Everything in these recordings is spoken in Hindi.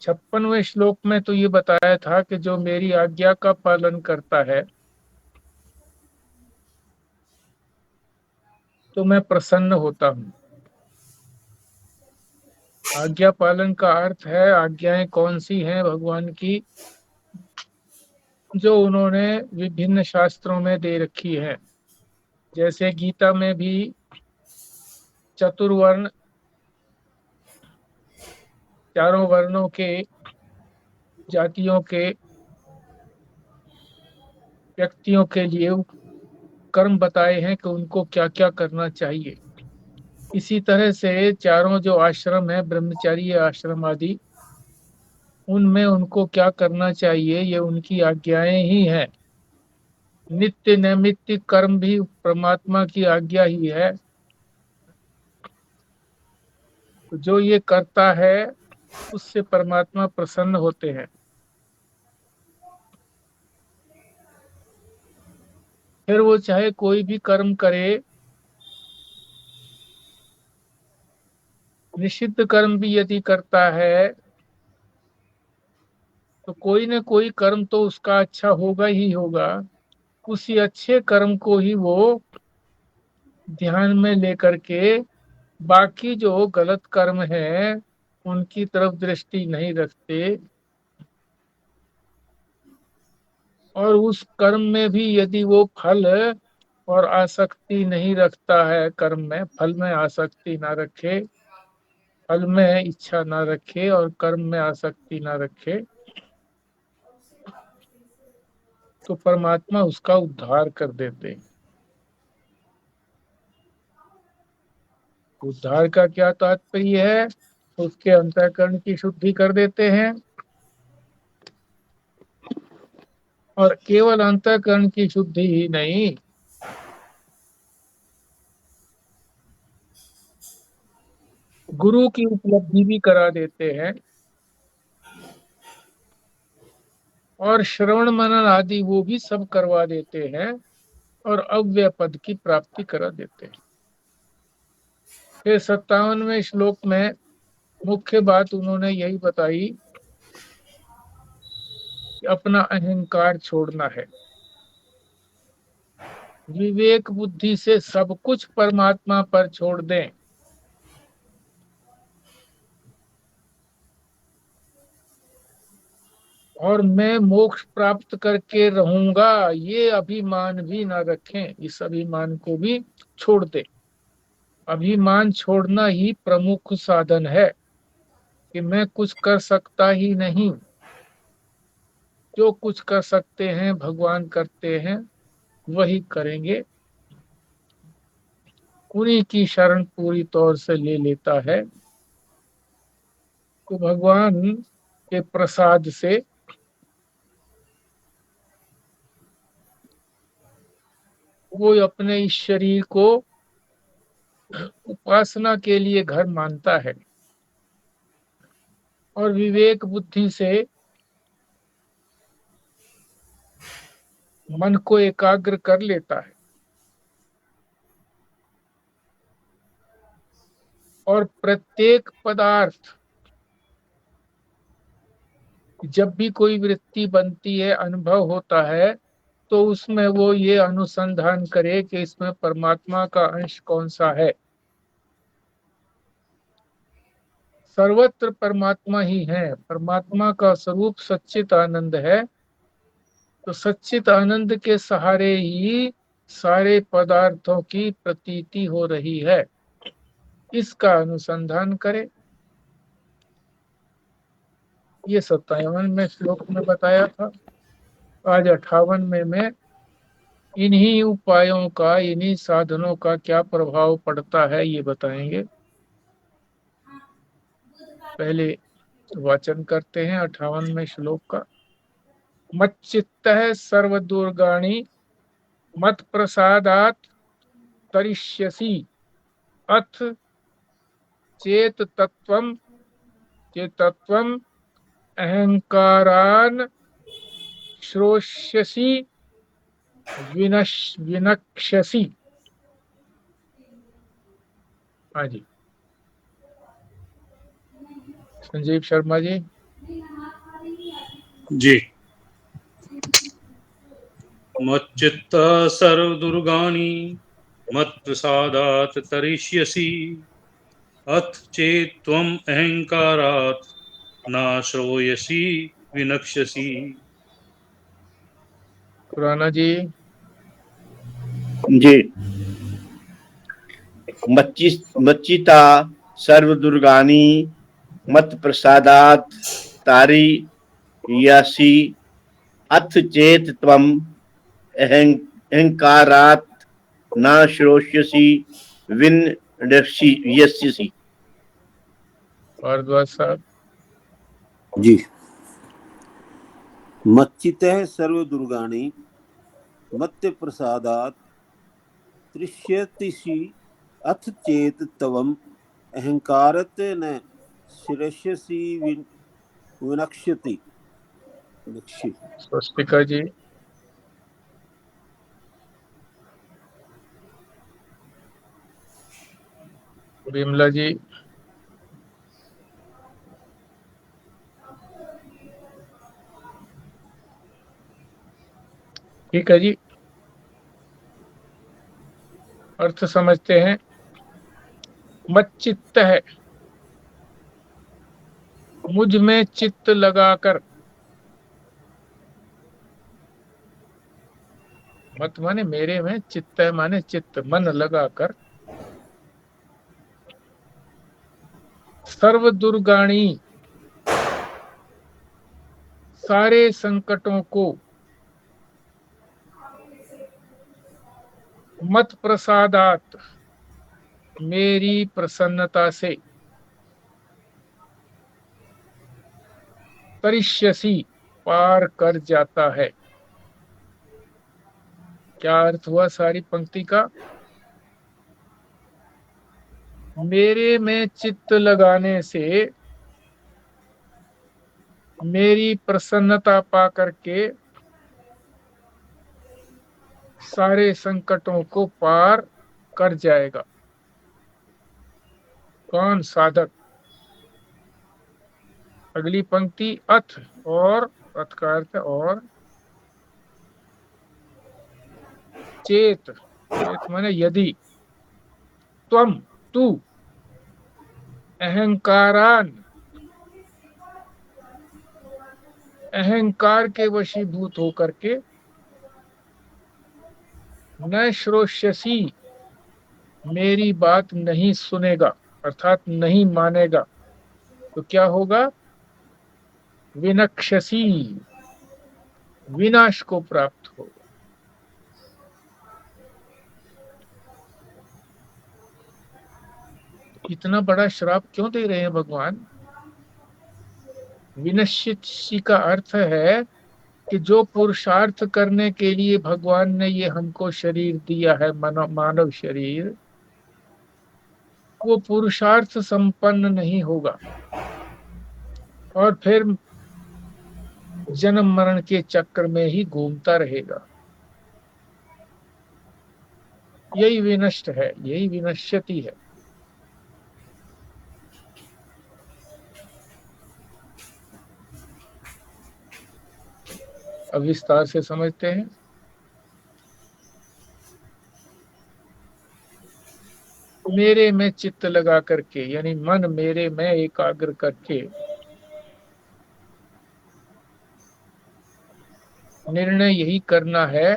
56वें श्लोक में तो ये बताया था कि जो मेरी आज्ञा का पालन करता है तो मैं प्रसन्न होता हूँ। आज्ञा पालन का अर्थ है आज्ञाएं कौन सी हैं भगवान की, जो उन्होंने विभिन्न शास्त्रों में दे रखी है। जैसे गीता में भी चतुर्वर्ण, चारों वर्णों के, जातियों के व्यक्तियों के लिए कर्म बताए हैं कि उनको क्या क्या करना चाहिए। इसी तरह से चारों जो आश्रम है, ब्रह्मचर्य आश्रम आदि, उनमें उनको क्या करना चाहिए ये उनकी आज्ञाएं ही हैं। नित्य नैमित्तिक कर्म भी परमात्मा की आज्ञा ही है। तो जो ये करता है उससे परमात्मा प्रसन्न होते हैं। फिर वो चाहे कोई भी कर्म करे, निषिद्ध कर्म भी यदि करता है तो कोई न कोई कर्म तो उसका अच्छा होगा ही होगा। उसी अच्छे कर्म को ही वो ध्यान में लेकर के बाकी जो गलत कर्म है उनकी तरफ दृष्टि नहीं रखते। और उस कर्म में भी यदि वो फल और आसक्ति नहीं रखता है, कर्म में फल में आसक्ति ना रखे, फल में इच्छा ना रखे और कर्म में आसक्ति ना रखे, तो परमात्मा उसका उद्धार कर देते हैं। उद्धार का क्या तात्पर्य है? उसके अंतःकरण की शुद्धि कर देते हैं। और केवल अंतःकरण की शुद्धि ही नहीं, गुरु की उपलब्धि भी करा देते हैं। और श्रवण मनन आदि वो भी सब करवा देते हैं और अव्यय पद की प्राप्ति करा देते हैं। फिर 57वें श्लोक में मुख्य बात उन्होंने यही बताई कि अपना अहंकार छोड़ना है। विवेक बुद्धि से सब कुछ परमात्मा पर छोड़ दें। और मैं मोक्ष प्राप्त करके रहूंगा, ये अभिमान भी ना रखें, इस अभिमान को भी छोड़ दें। अभिमान छोड़ना ही प्रमुख साधन है कि मैं कुछ कर सकता ही नहीं। जो कुछ कर सकते हैं भगवान करते हैं, वही करेंगे। उन्हीं की शरण पूरी तौर से ले लेता है तो भगवान के प्रसाद से वो अपने इस शरीर को उपासना के लिए घर मानता है और विवेक बुद्धि से मन को एकाग्र कर लेता है। और प्रत्येक पदार्थ, जब भी कोई वृत्ति बनती है, अनुभव होता है, तो उसमें वो ये अनुसंधान करे कि इसमें परमात्मा का अंश कौन सा है। सर्वत्र परमात्मा ही है। परमात्मा का स्वरूप सच्चित आनंद है। तो सच्चित आनंद के सहारे ही सारे पदार्थों की प्रतीति हो रही है। इसका अनुसंधान करें। ये 57वें श्लोक में बताया था। आज 58वें में इन्हीं उपायों का, इन्हीं साधनों का क्या प्रभाव पड़ता है ये बताएंगे। पहले वाचन करते हैं 58वें श्लोक का। मच्चित्त सर्व दुर्गाणि मत प्रसादात तरिष्यसि अथ चेत तत्वम चेतत्वम अहंकारान श्रोष्यसि विनक्ष्यसि। हाँ जी, संजीव शर्मा जी। जी। मच्चित्त सर्वदुर्गाणि मत्प्रसादात् तरिष्यसि अथ चेत् त्वम् अहंकारात् न श्रोयसि विनक्ष्यसि। खुराना जी। जी। मच्चिता सर्वदुर्गानि मत प्रसादात तारी यासी अथ चेत त्वम अहंकारात न श्रोष्यसि विन यस्यसि। भारद्वाज साहब। जी। मच्चितः सर्वदुर्गाणि मत्य प्रसादात् तृष्यतिषि अथ चेत तवम अहंकारत न शिरस्यसि विनक्ष्यति। स्वस्तिका जी। विमला जी। ठीक है जी, अर्थ समझते हैं। मच्चित्त है, मुझ में चित्त लगाकर। मत माने मेरे में, चित्त है माने चित्त, मन लगाकर। सर्व दुर्गाणी, सारे संकटों को। मत प्रसादात, मेरी प्रसन्नता से। तरिष्यसि, पार कर जाता है। क्या अर्थ हुआ सारी पंक्ति का? मेरे में चित्त लगाने से, मेरी प्रसन्नता पा करके सारे संकटों को पार कर जाएगा। कौन? साधक। अगली पंक्ति अथ, और अथ का अर्थ और चेत। चेत माने यदि। त्वम, तू। अहंकारान, अहंकार के वशीभूत होकर के। न श्रोष्यसी, मेरी बात नहीं सुनेगा, अर्थात नहीं मानेगा, तो क्या होगा? विनक्ष्यसी, विनाश को प्राप्त होगा। इतना बड़ा श्राप क्यों दे रहे हैं भगवान? विनश्यसी का अर्थ है कि जो पुरुषार्थ करने के लिए भगवान ने ये हमको शरीर दिया है, मानव शरीर, वो पुरुषार्थ संपन्न नहीं होगा और फिर जन्म मरण के चक्र में ही घूमता रहेगा। यही विनष्ट है, यही विनश्यति है। अब विस्तार से समझते हैं। मेरे में चित्त लगा करके, यानी मन मेरे में एकाग्र करके निर्णय यही करना है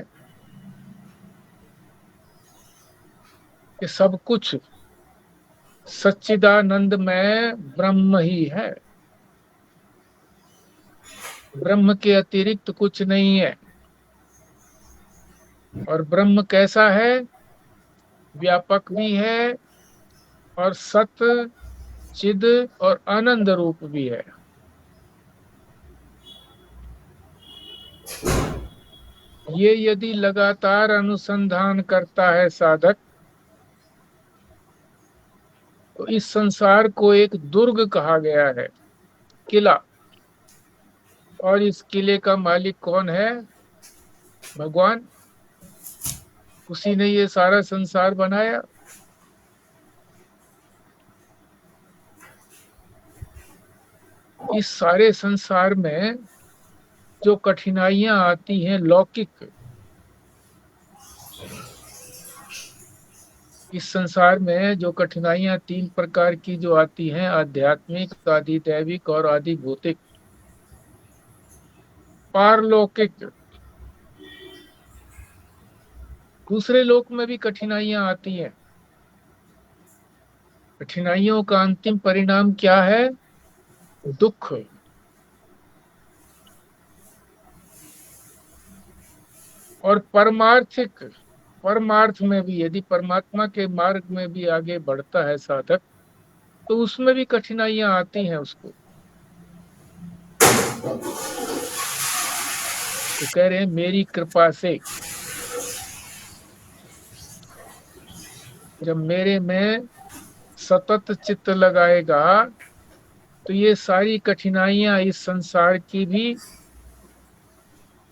कि सब कुछ सच्चिदानंद में ब्रह्म ही है, ब्रह्म के अतिरिक्त कुछ नहीं है। और ब्रह्म कैसा है? व्यापक भी है और सत, चिद और आनंद रूप भी है। ये यदि लगातार अनुसंधान करता है साधक, तो इस संसार को एक दुर्ग कहा गया है, किला। और इस किले का मालिक कौन है? भगवान। उसी ने ये सारा संसार बनाया। इस सारे संसार में जो कठिनाइयां आती हैं लौकिक, इस संसार में जो कठिनाइयां 3 प्रकार की जो आती हैं, आध्यात्मिक, आदि दैविक और आदि भौतिक। पारलौकिक, दूसरे लोक में भी कठिनाइयां आती हैं। कठिनाइयों का अंतिम परिणाम क्या है? दुख। और परमार्थिक, परमार्थ में भी यदि परमात्मा के मार्ग में भी आगे बढ़ता है साधक, तो उसमें भी कठिनाइयां आती हैं उसको। तो कह रहे हैं मेरी कृपा से, जब मेरे में सतत चित्त लगाएगा, तो ये सारी कठिनाइयां इस संसार की भी,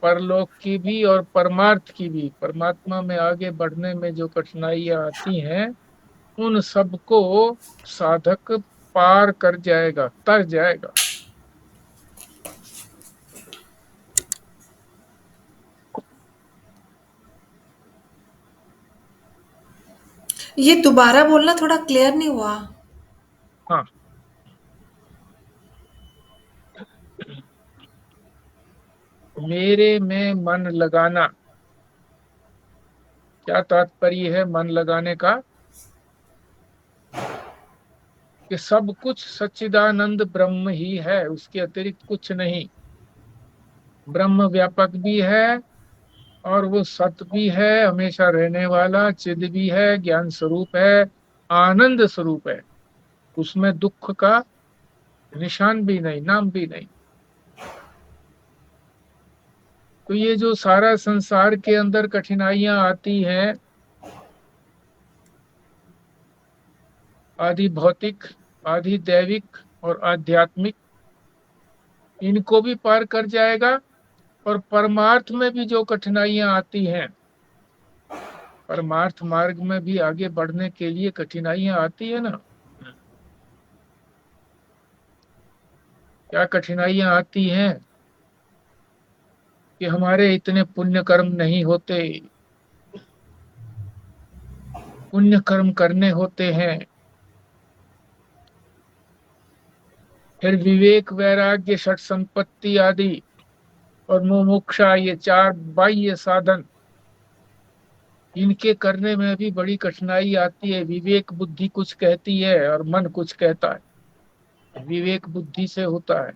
परलोक की भी और परमार्थ की भी, परमात्मा में आगे बढ़ने में जो कठिनाइयां आती हैं, उन सबको साधक पार कर जाएगा, तर जाएगा। ये दोबारा बोलना, थोड़ा क्लियर नहीं हुआ। हाँ, मेरे में मन लगाना, क्या तात्पर्य है मन लगाने का? कि सब कुछ सच्चिदानंद ब्रह्म ही है, उसके अतिरिक्त कुछ नहीं। ब्रह्म व्यापक भी है और वो सत भी है, हमेशा रहने वाला, चिद भी है, ज्ञान स्वरूप है, आनंद स्वरूप है। उसमें दुख का निशान भी नहीं, नाम भी नहीं। तो ये जो सारा संसार के अंदर कठिनाइयां आती हैं, आदि भौतिक, आदि दैविक और आध्यात्मिक, इनको भी पार कर जाएगा। और परमार्थ में भी जो कठिनाइयां आती हैं, परमार्थ मार्ग में भी आगे बढ़ने के लिए कठिनाइयां आती है ना। क्या कठिनाइयां आती हैं? कि हमारे इतने पुण्य कर्म नहीं होते, पुण्य कर्म करने होते हैं। फिर विवेक, वैराग्य, षट संपत्ति आदि और मुमुक्षा, ये 4 बाह्य साधन, इनके करने में भी बड़ी कठिनाई आती है। विवेक बुद्धि कुछ कहती है और मन कुछ कहता है। विवेक बुद्धि से होता है।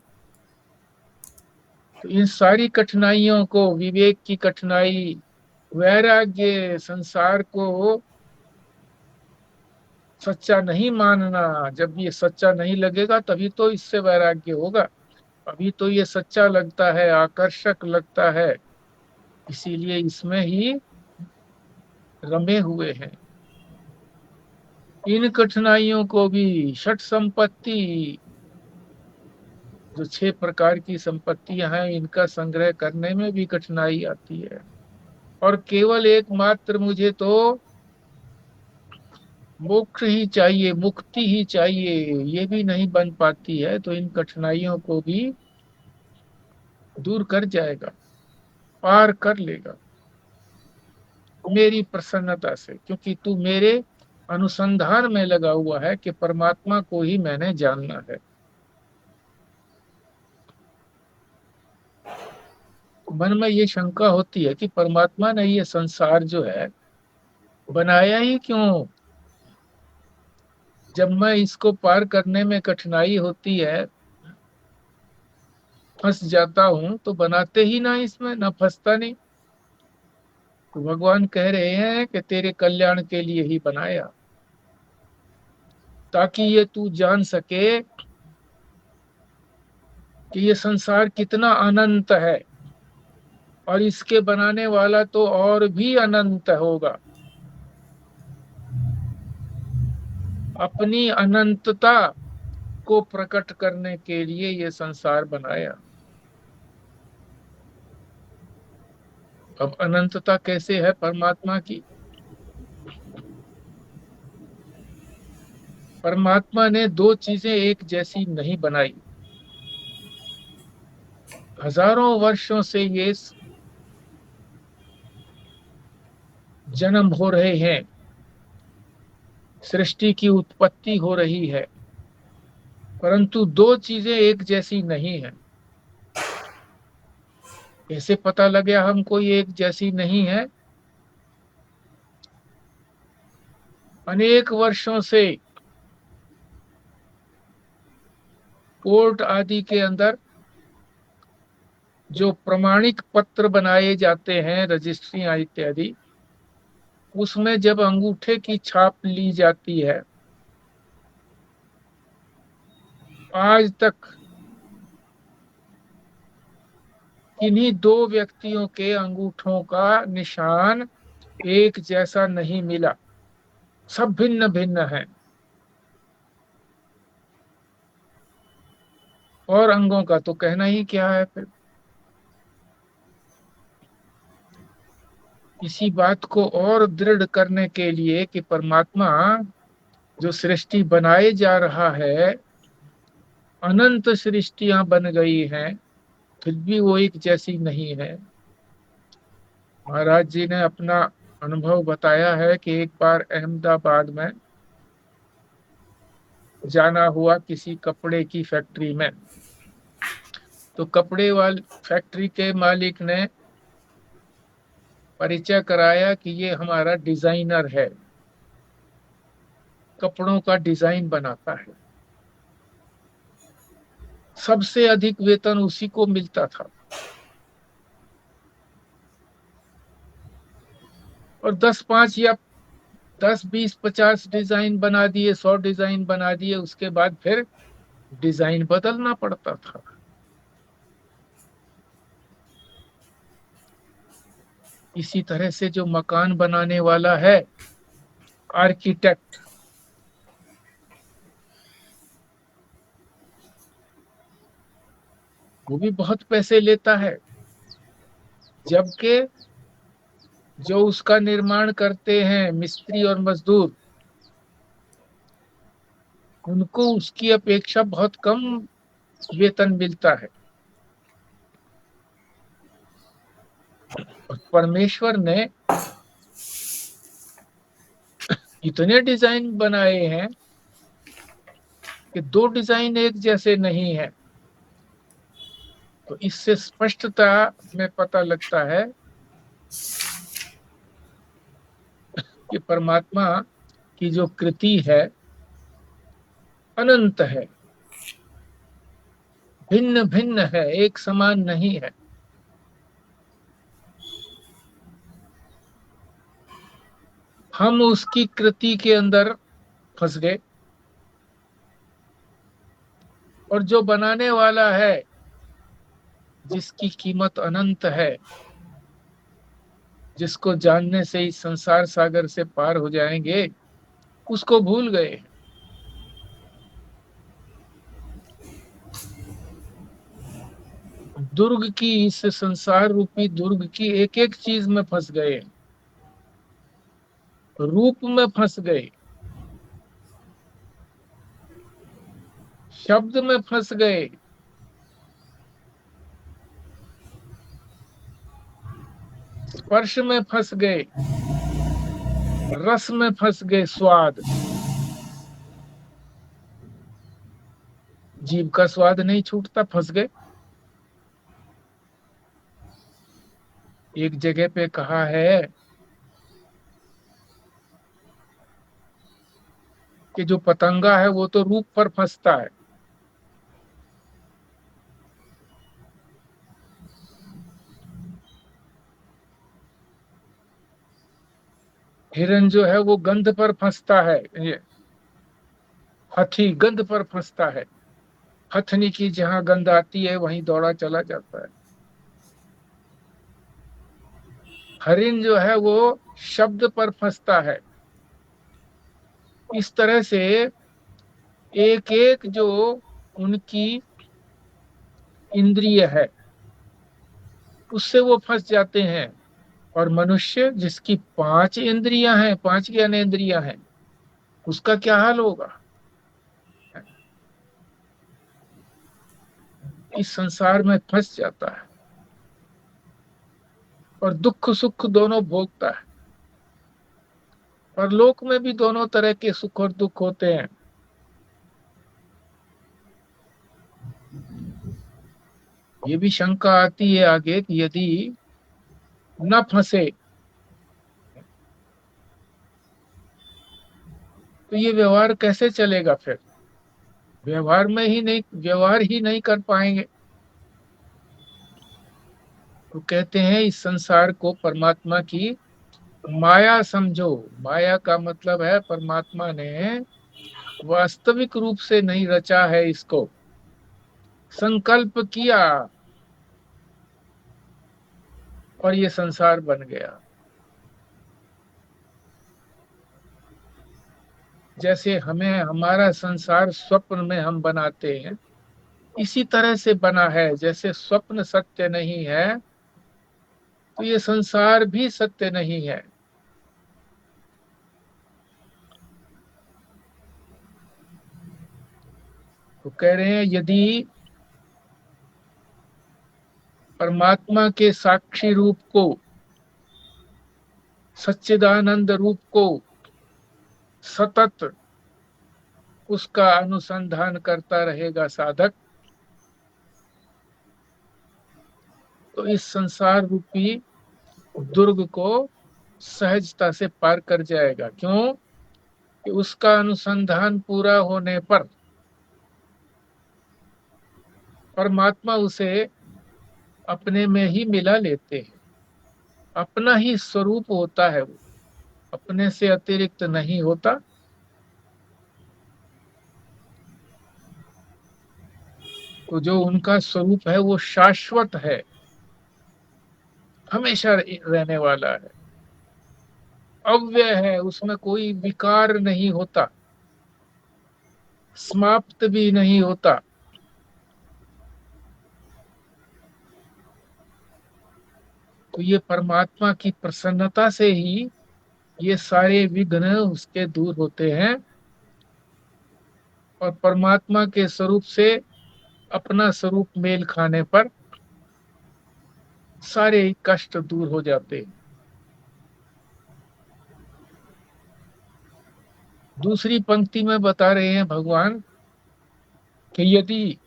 तो इन सारी कठिनाइयों को, विवेक की कठिनाई, वैराग्य, संसार को सच्चा नहीं मानना, जब ये सच्चा नहीं लगेगा तभी तो इससे वैराग्य होगा। अभी तो ये सच्चा लगता है, आकर्षक लगता है, इसीलिए इसमें ही रमे हुए हैं। इन कठिनाइयों को भी, षट संपत्ति, जो 6 प्रकार की संपत्तियां हैं, इनका संग्रह करने में भी कठिनाई आती है। और केवल एकमात्र मुझे तो मोक्ष ही चाहिए, मुक्ति ही चाहिए, ये भी नहीं बन पाती है। तो इन कठिनाइयों को भी दूर कर जाएगा, पार कर लेगा मेरी प्रसन्नता से, क्योंकि तू मेरे अनुसंधान में लगा हुआ है कि परमात्मा को ही मैंने जानना है। मन में ये शंका होती है कि परमात्मा ने ये संसार जो है बनाया ही क्यों? जब मैं इसको पार करने में कठिनाई होती है, फंस जाता हूं, तो बनाते ही ना इसमें, ना फंसता नहीं। तो भगवान कह रहे हैं कि तेरे कल्याण के लिए ही बनाया, ताकि ये तू जान सके कि ये संसार कितना अनंत है और इसके बनाने वाला तो और भी अनंत होगा। अपनी अनंतता को प्रकट करने के लिए ये संसार बनाया। अब अनंतता कैसे है परमात्मा की? परमात्मा ने 2 चीजें एक जैसी नहीं बनाई। हजारों वर्षों से ये जन्म हो रहे हैं, सृष्टि की उत्पत्ति हो रही है, परंतु दो चीजें एक जैसी नहीं है। कैसे पता लगे हमको ये एक जैसी नहीं है? अनेक वर्षों से कोर्ट आदि के अंदर जो प्रमाणिक पत्र बनाए जाते हैं, रजिस्ट्रियां इत्यादि, उसमें जब अंगूठे की छाप ली जाती है, आज तक किन्हीं दो व्यक्तियों के अंगूठों का निशान एक जैसा नहीं मिला, सब भिन्न भिन्न है। और अंगों का तो कहना ही क्या है फिर। इसी बात को और दृढ़ करने के लिए कि परमात्मा जो सृष्टि बनाए जा रहा है, अनंत सृष्टियां बन गई हैं, फिर भी वो एक जैसी नहीं है। महाराज जी ने अपना अनुभव बताया है कि एक बार अहमदाबाद में जाना हुआ किसी कपड़े की फैक्ट्री में, तो कपड़े वाली फैक्ट्री के मालिक ने परिचय कराया कि ये हमारा डिजाइनर है, कपड़ों का डिजाइन बनाता है। सबसे अधिक वेतन उसी को मिलता था, और 10-5 या 10-20-50 डिजाइन बना दिए, 100 डिजाइन बना दिए, उसके बाद फिर डिजाइन बदलना पड़ता था। इसी तरह से जो मकान बनाने वाला है, आर्किटेक्ट, वो भी बहुत पैसे लेता है, जबकि जो उसका निर्माण करते हैं मिस्त्री और मजदूर, उनको उसकी अपेक्षा बहुत कम वेतन मिलता है। और परमेश्वर ने इतने डिजाइन बनाए हैं कि दो डिजाइन एक जैसे नहीं है। तो इससे स्पष्टता में पता लगता है कि परमात्मा की जो कृति है अनंत है, भिन्न भिन्न है, एक समान नहीं है। हम उसकी कृति के अंदर फंस गए, और जो बनाने वाला है, जिसकी कीमत अनंत है, जिसको जानने से ही संसार सागर से पार हो जाएंगे, उसको भूल गए। दुर्ग की, इस संसार रूपी दुर्ग की एक एक चीज में फंस गए, रूप में फंस गए, शब्द में फंस गए, स्पर्श में फंस गए, रस में फंस गए, स्वाद, जीभ का स्वाद नहीं छूटता, फंस गए। एक जगह पे कहा है कि जो पतंगा है वो तो रूप पर फंसता है, हिरन जो है वो गंध पर फंसता है, ये हाथी गंध पर फंसता है, हथनी की जहां गंध आती है वहीं दौड़ा चला जाता है। हरिण जो है वो शब्द पर फंसता है। इस तरह से एक एक जो उनकी इंद्रिय है, उससे वो फंस जाते हैं। और मनुष्य जिसकी 5 इंद्रियां हैं, 5 ज्ञानेंद्रियां हैं, उसका क्या हाल होगा? इस संसार में फंस जाता है और दुख सुख दोनों भोगता है। परलोक में भी दोनों तरह के सुख और दुख होते हैं। ये भी शंका आती है आगे कि यदि न फंसे तो ये व्यवहार कैसे चलेगा? फिर व्यवहार ही नहीं कर पाएंगे। तो कहते हैं इस संसार को परमात्मा की माया समझो। माया का मतलब है परमात्मा ने वास्तविक रूप से नहीं रचा है इसको, संकल्प किया और ये संसार बन गया। जैसे हमें हमारा संसार स्वप्न में हम बनाते हैं, इसी तरह से बना है। जैसे स्वप्न सत्य नहीं है तो ये संसार भी सत्य नहीं है। तो कह रहे हैं यदि परमात्मा के साक्षी रूप को, सच्चिदानंद रूप को सतत उसका अनुसंधान करता रहेगा साधक, तो इस संसार रूपी दुर्ग को सहजता से पार कर जाएगा। क्यों? कि उसका अनुसंधान पूरा होने पर परमात्मा उसे अपने में ही मिला लेते हैं। अपना ही स्वरूप होता है वो, अपने से अतिरिक्त नहीं होता। तो जो उनका स्वरूप है वो शाश्वत है, हमेशा रहने वाला है, अव्यय है, उसमें कोई विकार नहीं होता, समाप्त भी नहीं होता। तो ये परमात्मा की प्रसन्नता से ही ये सारे विघ्न उसके दूर होते हैं और परमात्मा के स्वरूप से अपना स्वरूप मेल खाने पर सारे कष्ट दूर हो जाते हैं। दूसरी पंक्ति में बता रहे हैं भगवान कि यदि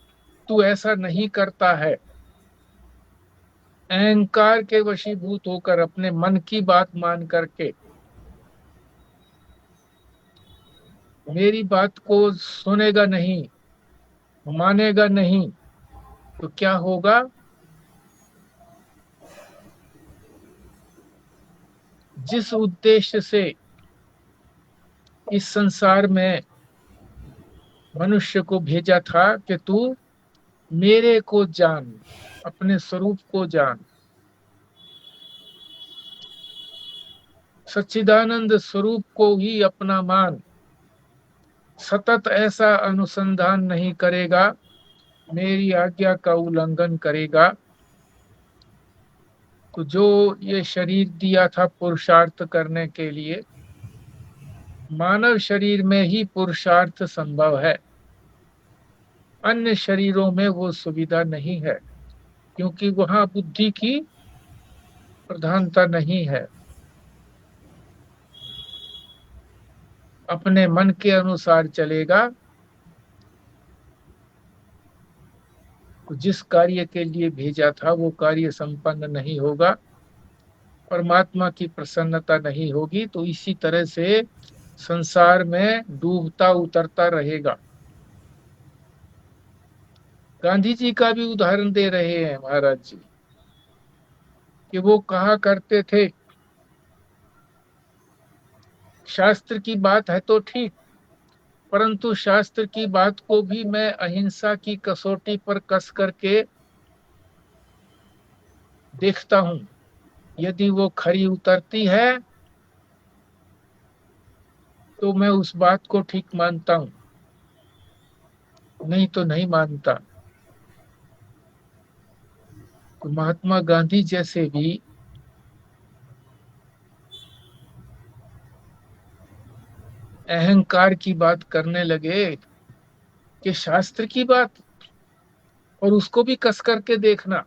तू ऐसा नहीं करता है, अहंकार के वशीभूत होकर अपने मन की बात मान करके मेरी बात को सुनेगा नहीं, मानेगा नहीं, तो क्या होगा? जिस उद्देश्य से इस संसार में मनुष्य को भेजा था कि तू मेरे को जान, अपने स्वरूप को जान, सच्चिदानंद स्वरूप को ही अपना मान, सतत ऐसा अनुसंधान नहीं करेगा, मेरी आज्ञा का उल्लंघन करेगा, तो जो ये शरीर दिया था पुरुषार्थ करने के लिए, मानव शरीर में ही पुरुषार्थ संभव है, अन्य शरीरों में वो सुविधा नहीं है, क्योंकि वहां बुद्धि की प्रधानता नहीं है। अपने मन के अनुसार चलेगा तो जिस कार्य के लिए भेजा था वो कार्य संपन्न नहीं होगा, परमात्मा की प्रसन्नता नहीं होगी। तो इसी तरह से संसार में डूबता उतरता रहेगा। गांधी जी का भी उदाहरण दे रहे हैं महाराज जी कि वो कहा करते थे, शास्त्र की बात है तो ठीक, परंतु शास्त्र की बात को भी मैं अहिंसा की कसौटी पर कस करके देखता हूं। यदि वो खरी उतरती है तो मैं उस बात को ठीक मानता हूं, नहीं तो नहीं मानता। तो महात्मा गांधी जैसे भी अहंकार की बात करने लगे कि शास्त्र की बात, और उसको भी कस करके देखना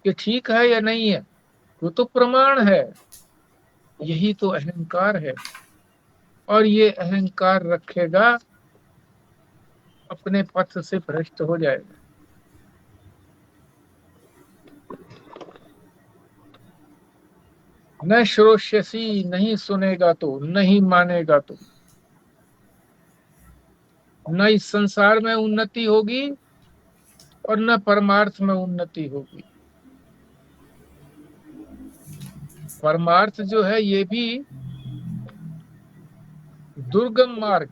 कि ठीक है या नहीं है, वो तो प्रमाण है। यही तो अहंकार है। और ये अहंकार रखेगा, अपने पथ से भ्रष्ट हो जाएगा। न श्रोष्यसी, नहीं सुनेगा तो, नहीं मानेगा तो, न इस संसार में उन्नति होगी और न परमार्थ में उन्नति होगी। परमार्थ जो है ये भी दुर्गम मार्ग,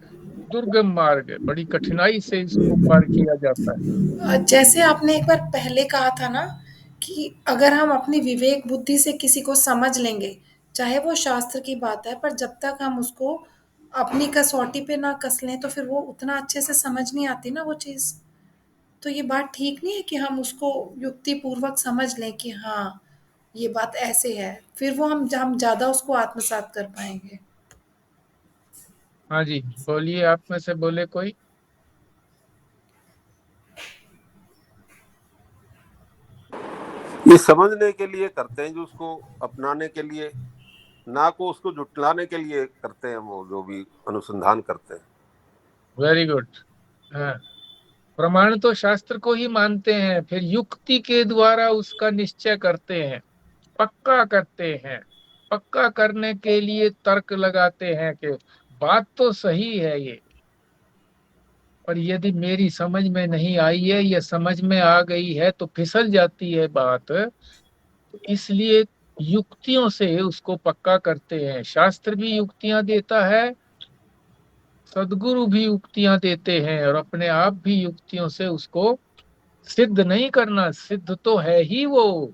दुर्गम मार्ग है, बड़ी कठिनाई से इसको पार किया जाता है। जैसे आपने एक बार पहले कहा था ना कि अगर हम अपनी विवेक बुद्धि से किसी को समझ लेंगे, चाहे वो शास्त्र की बात है, पर जब तक हम उसको अपनी कसौटी पे ना कस लें तो फिर वो उतना अच्छे से समझ नहीं आती ना वो चीज़। तो ये बात ठीक नहीं है कि हम उसको युक्ति पूर्वक समझ लें कि हाँ ये बात ऐसे है, फिर वो हम ज्यादा उसको आत्मसात कर पाएंगे। हाँ जी, बोलिए, आप में से बोले कोई। ये समझने के लिए करते हैं, जो उसको अपनाने के लिए, ना को उसको जुटलाने के लिए करते हैं, वो जो भी अनुसंधान करते हैं। Very good. हाँ, प्रमाण तो शास्त्र को ही मानते हैं, फिर युक्ति के द्वारा उसका निश्चय करते हैं, पक्का करते हैं। पक्का करने के लिए तर्क लगाते हैं कि बात तो सही है ये, पर यदि मेरी समझ में नहीं आई है या समझ में आ गई है तो फिसल जाती है बात। इसलिए युक्तियों से उसको पक्का करते हैं। शास्त्र भी युक्तियां देता है, सदगुरु भी युक्तियां देते हैं, और अपने आप भी युक्तियों से उसको सिद्ध नहीं करना, सिद्ध तो है ही वो,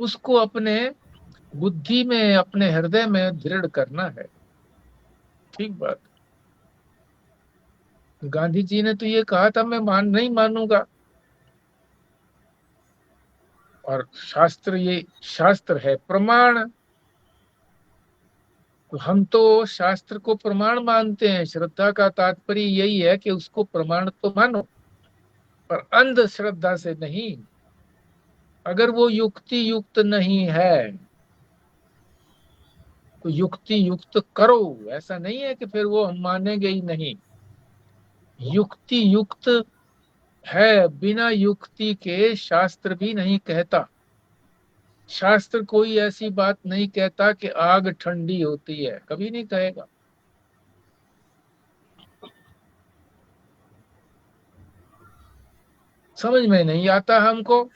उसको अपने बुद्धि में, अपने हृदय में दृढ़ करना है। ठीक बात। गांधी जी ने तो ये कहा था, मैं नहीं मानूंगा। और शास्त्र, ये शास्त्र है प्रमाण। तो हम तो शास्त्र को प्रमाण मानते हैं। श्रद्धा का तात्पर्य यही है कि उसको प्रमाण तो मानो, पर अंधश्रद्धा से नहीं। अगर वो युक्ति युक्त नहीं है तो युक्ति युक्त करो, ऐसा नहीं है कि फिर वो हम मानेंगे ही नहीं। युक्ति युक्त है, बिना युक्ति के शास्त्र भी नहीं कहता। शास्त्र कोई ऐसी बात नहीं कहता कि आग ठंडी होती है, कभी नहीं कहेगा। समझ में नहीं आता हमको,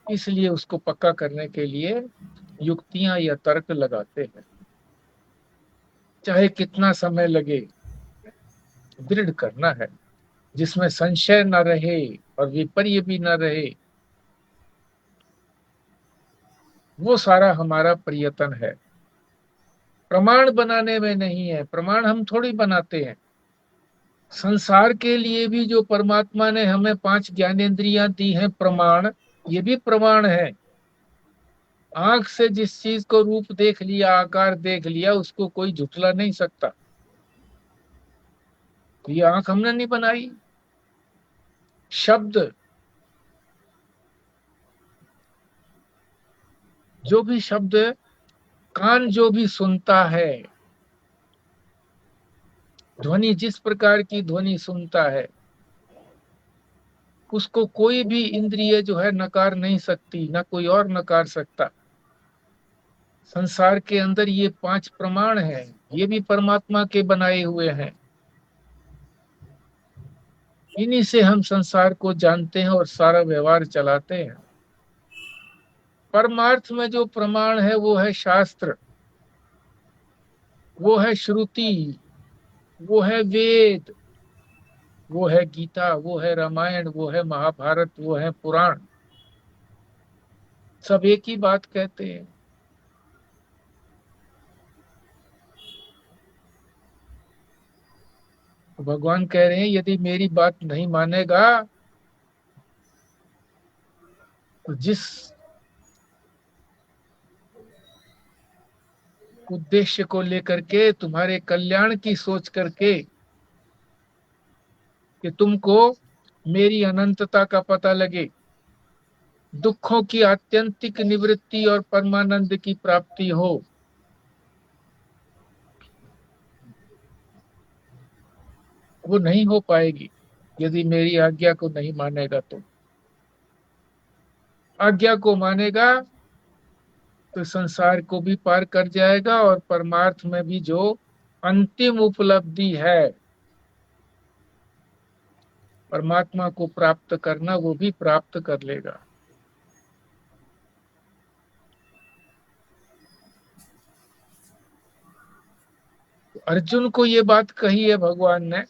इसलिए उसको पक्का करने के लिए युक्तियां या तर्क लगाते हैं, चाहे कितना समय लगे। दृढ़ करना है, जिसमें संशय न रहे और विपर्य भी न रहे, वो सारा हमारा प्रयत्न है। प्रमाण बनाने में नहीं है, प्रमाण हम थोड़ी बनाते हैं। संसार के लिए भी जो परमात्मा ने हमें 5 ज्ञानेंद्रियां दी हैं प्रमाण, ये भी प्रमाण है। आंख से जिस चीज को रूप देख लिया, आकार देख लिया, उसको कोई झुठला नहीं सकता। तो ये आंख हमने नहीं बनाई। शब्द, जो भी शब्द, कान जो भी सुनता है, ध्वनि जिस प्रकार की ध्वनि सुनता है, उसको कोई भी इंद्रिय जो है नकार नहीं सकती, ना कोई और नकार सकता। संसार के अंदर ये 5 प्रमाण हैं, ये भी परमात्मा के बनाए हुए हैं। इन्हीं से हम संसार को जानते हैं और सारा व्यवहार चलाते हैं। परमार्थ में जो प्रमाण है वो है शास्त्र, वो है श्रुति, वो है वेद, वो है गीता, वो है रामायण, वो है महाभारत, वो है पुराण। सब एक ही बात कहते हैं। तो भगवान कह रहे हैं, यदि मेरी बात नहीं मानेगा तो जिस उद्देश्य को लेकर के, तुम्हारे कल्याण की सोच करके कि तुमको मेरी अनंतता का पता लगे, दुखों की आत्यंतिक निवृत्ति और परमानंद की प्राप्ति हो। वो नहीं हो पाएगी यदि मेरी आज्ञा को नहीं मानेगा। तो आज्ञा को मानेगा तो संसार को भी पार कर जाएगा और परमार्थ में भी जो अंतिम उपलब्धि है परमात्मा को प्राप्त करना, वो भी प्राप्त कर लेगा। तो अर्जुन को ये बात कही है भगवान ने,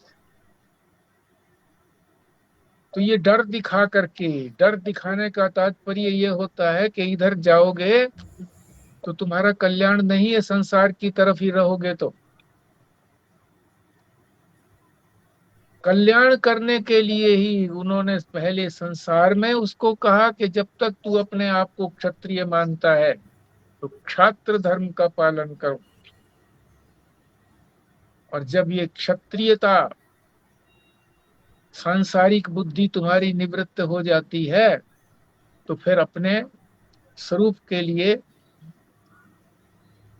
तो ये डर दिखा करके, डर दिखाने का तात्पर्य ये होता है कि इधर जाओगे तो तुम्हारा कल्याण नहीं है, संसार की तरफ ही रहोगे। तो कल्याण करने के लिए ही उन्होंने पहले संसार में उसको कहा कि जब तक तू अपने आप को क्षत्रिय मानता है तो क्षात्र धर्म का पालन करो, और जब ये क्षत्रियता सांसारिक बुद्धि तुम्हारी निवृत्त हो जाती है तो फिर अपने स्वरूप के लिए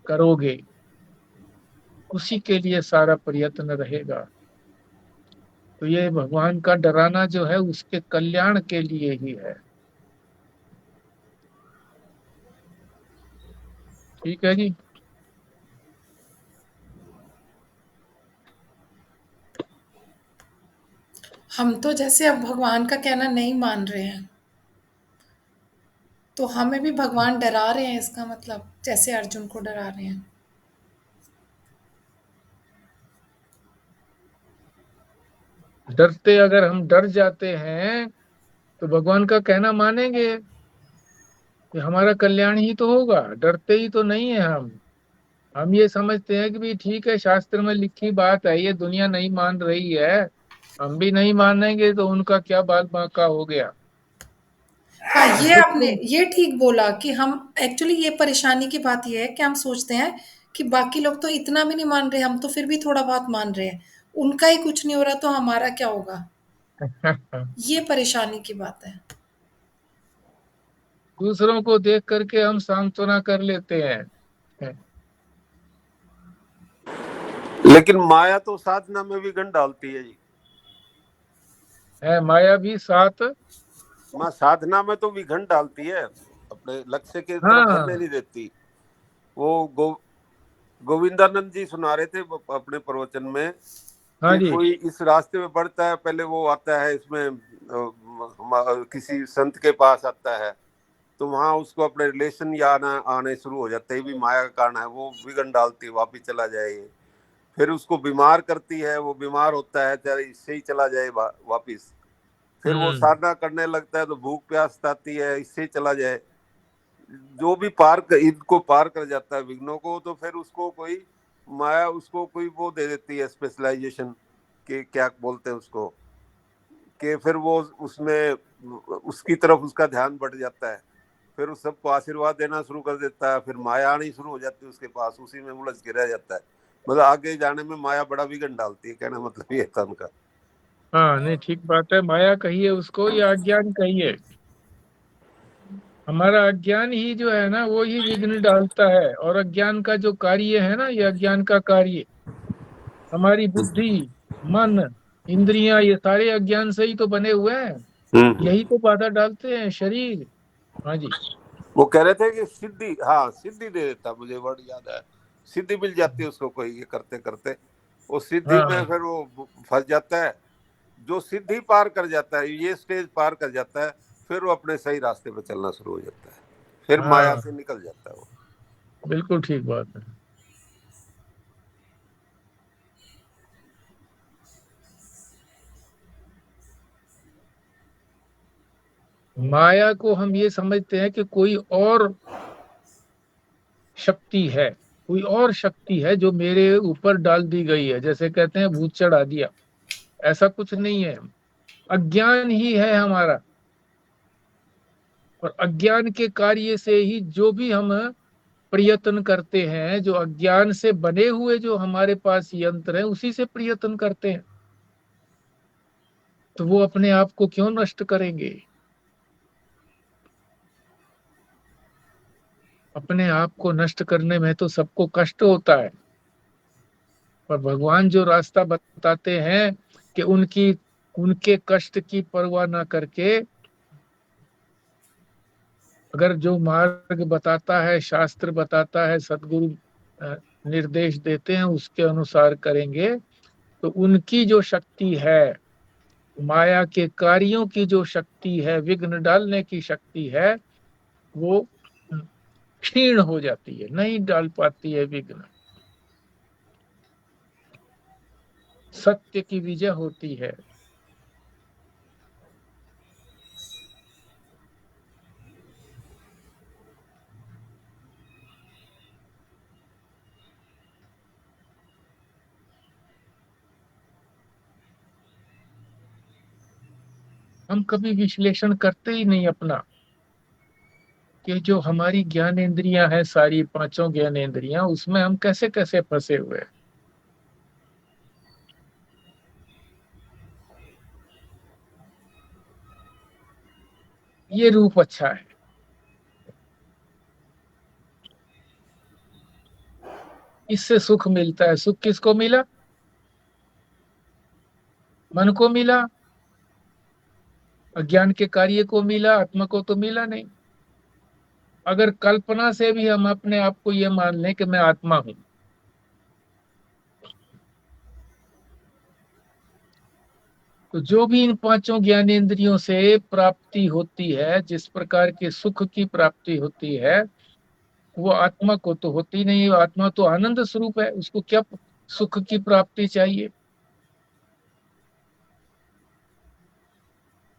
करोगे, उसी के लिए सारा प्रयत्न रहेगा। तो ये भगवान का डराना जो है उसके कल्याण के लिए ही है। ठीक है जी। हम तो जैसे अब भगवान का कहना नहीं मान रहे हैं, तो हमें भी भगवान डरा रहे हैं, इसका मतलब जैसे अर्जुन को डरा रहे हैं। डरते अगर हम डर जाते हैं तो भगवान का कहना मानेंगे कि हमारा कल्याण ही तो होगा। डरते ही तो नहीं है हम ये समझते हैं कि भी ठीक है, शास्त्र में लिखी बात है, ये दुनिया नहीं मान रही है, हम भी नहीं मानेंगे तो उनका क्या बाल बांका हो गया। हाँ, ये आपने बिल्कुल। ये ठीक बोला कि हम एक्चुअली, ये परेशानी की बात ये है कि हम सोचते हैं कि बाकी लोग तो इतना भी नहीं मान रहे, हम तो फिर भी थोड़ा बहुत मान रहे हैं, उनका ही कुछ नहीं हो रहा तो हमारा क्या होगा। ये परेशानी की बात है। दूसरों को देख करके हम सांत्वना कर लेते हैं। लेकिन माया तो साधना में विघ्न डालती है जी। है माया भी साथ। माँ साधना में तो विघ्न डालती है, अपने लक्ष्य की तरफ हाँ बढ़ने नहीं देती। वो गोविंदानंद जी सुना रहे थे अपने प्रवचन में हाँ कि जी। कोई इस रास्ते में बढ़ता है, पहले वो आता है इसमें किसी संत के पास आता है, तो वहां उसको अपने रिलेशन या आने शुरू हो जाते हैं, भी माया का कारण है, वो विघ्न डालती है वापिस चला जाए। फिर उसको बीमार करती है, वो बीमार होता है चाहे इससे ही चला जाए वापिस। फिर वो साधना करने लगता है तो भूख प्यास आती है, इससे ही चला जाए। जो भी इनको पार कर जाता है विघ्नों को, तो फिर उसको कोई माया उसको कोई वो दे देती है स्पेशलाइजेशन के, क्या बोलते हैं उसको, कि फिर वो उसमें उसकी तरफ उसका ध्यान बढ़ जाता है, फिर उस सबको आशीर्वाद देना शुरू कर देता है, फिर माया आनी शुरू हो जाती है उसके पास, उसी में उलझ के रह जाता है। मतलब आगे जाने में माया बड़ा विघ्न डालती है, कहना मतलब ये था उनका। हाँ नहीं, ठीक बात है। माया कहिए उसको या अज्ञान कहिए, हमारा अज्ञान ही जो है ना वो ही विघ्न डालता है। और अज्ञान का जो कार्य है ना, ये अज्ञान का कार्य हमारी बुद्धि, मन, इंद्रियां, ये सारे अज्ञान से ही तो बने हुए हैं। यही तो बाधा डालते हैं, शरीर। हाँ जी। वो कह रहे थे कि सिद्धि, हाँ सिद्धि दे देता, मुझे वर्ड याद है, सिद्धि मिल जाती है उसको कोई ये करते करते, वो सिद्धि हाँ में फिर वो फंस जाता है। जो सिद्धि पार कर जाता है, ये स्टेज पार कर जाता है, फिर वो अपने सही रास्ते पे चलना शुरू हो जाता है, फिर माया हाँ, से निकल जाता है वो। बिल्कुल ठीक बात है। माया को हम ये समझते हैं कि कोई और शक्ति है, कोई और शक्ति है जो मेरे ऊपर डाल दी गई है, जैसे कहते हैं भूत चढ़ा दिया। ऐसा कुछ नहीं है, अज्ञान ही है हमारा। और अज्ञान के कार्य से ही जो भी हम प्रयत्न करते हैं, जो अज्ञान से बने हुए जो हमारे पास यंत्र हैं, उसी से प्रयत्न करते हैं। तो वो अपने आप को क्यों नष्ट करेंगे? अपने आप को नष्ट करने में तो सबको कष्ट होता है, पर भगवान जो रास्ता बताते हैं कि उनके कष्ट की परवाह ना करके, अगर जो मार्ग बताता है, शास्त्र बताता है, सदगुरु निर्देश देते हैं, उसके अनुसार करेंगे, तो उनकी जो शक्ति है, माया के कार्यों की जो शक्ति है, विघ्न डालने की शक्ति है, वो क्षीण हो जाती है, नहीं डाल पाती है विघ्न। सत्य की विजय होती है। हम कभी विश्लेषण करते ही नहीं अपना, कि जो हमारी ज्ञानेंद्रियां हैं, सारी पांचों ज्ञानेंद्रियां, उसमें हम कैसे कैसे फंसे हुए हैं। ये रूप अच्छा है, इससे सुख मिलता है। सुख किसको मिला? मन को मिला। अज्ञान के कार्य को मिला, आत्मा को तो मिला नहीं। अगर कल्पना से भी हम अपने आप को ये मान लें कि मैं आत्मा हूं, तो जो भी इन पांचों ज्ञानेंद्रियों से प्राप्ति होती है, जिस प्रकार के सुख की प्राप्ति होती है, वो आत्मा को तो होती नहीं। आत्मा तो आनंद स्वरूप है, उसको क्या सुख की प्राप्ति चाहिए?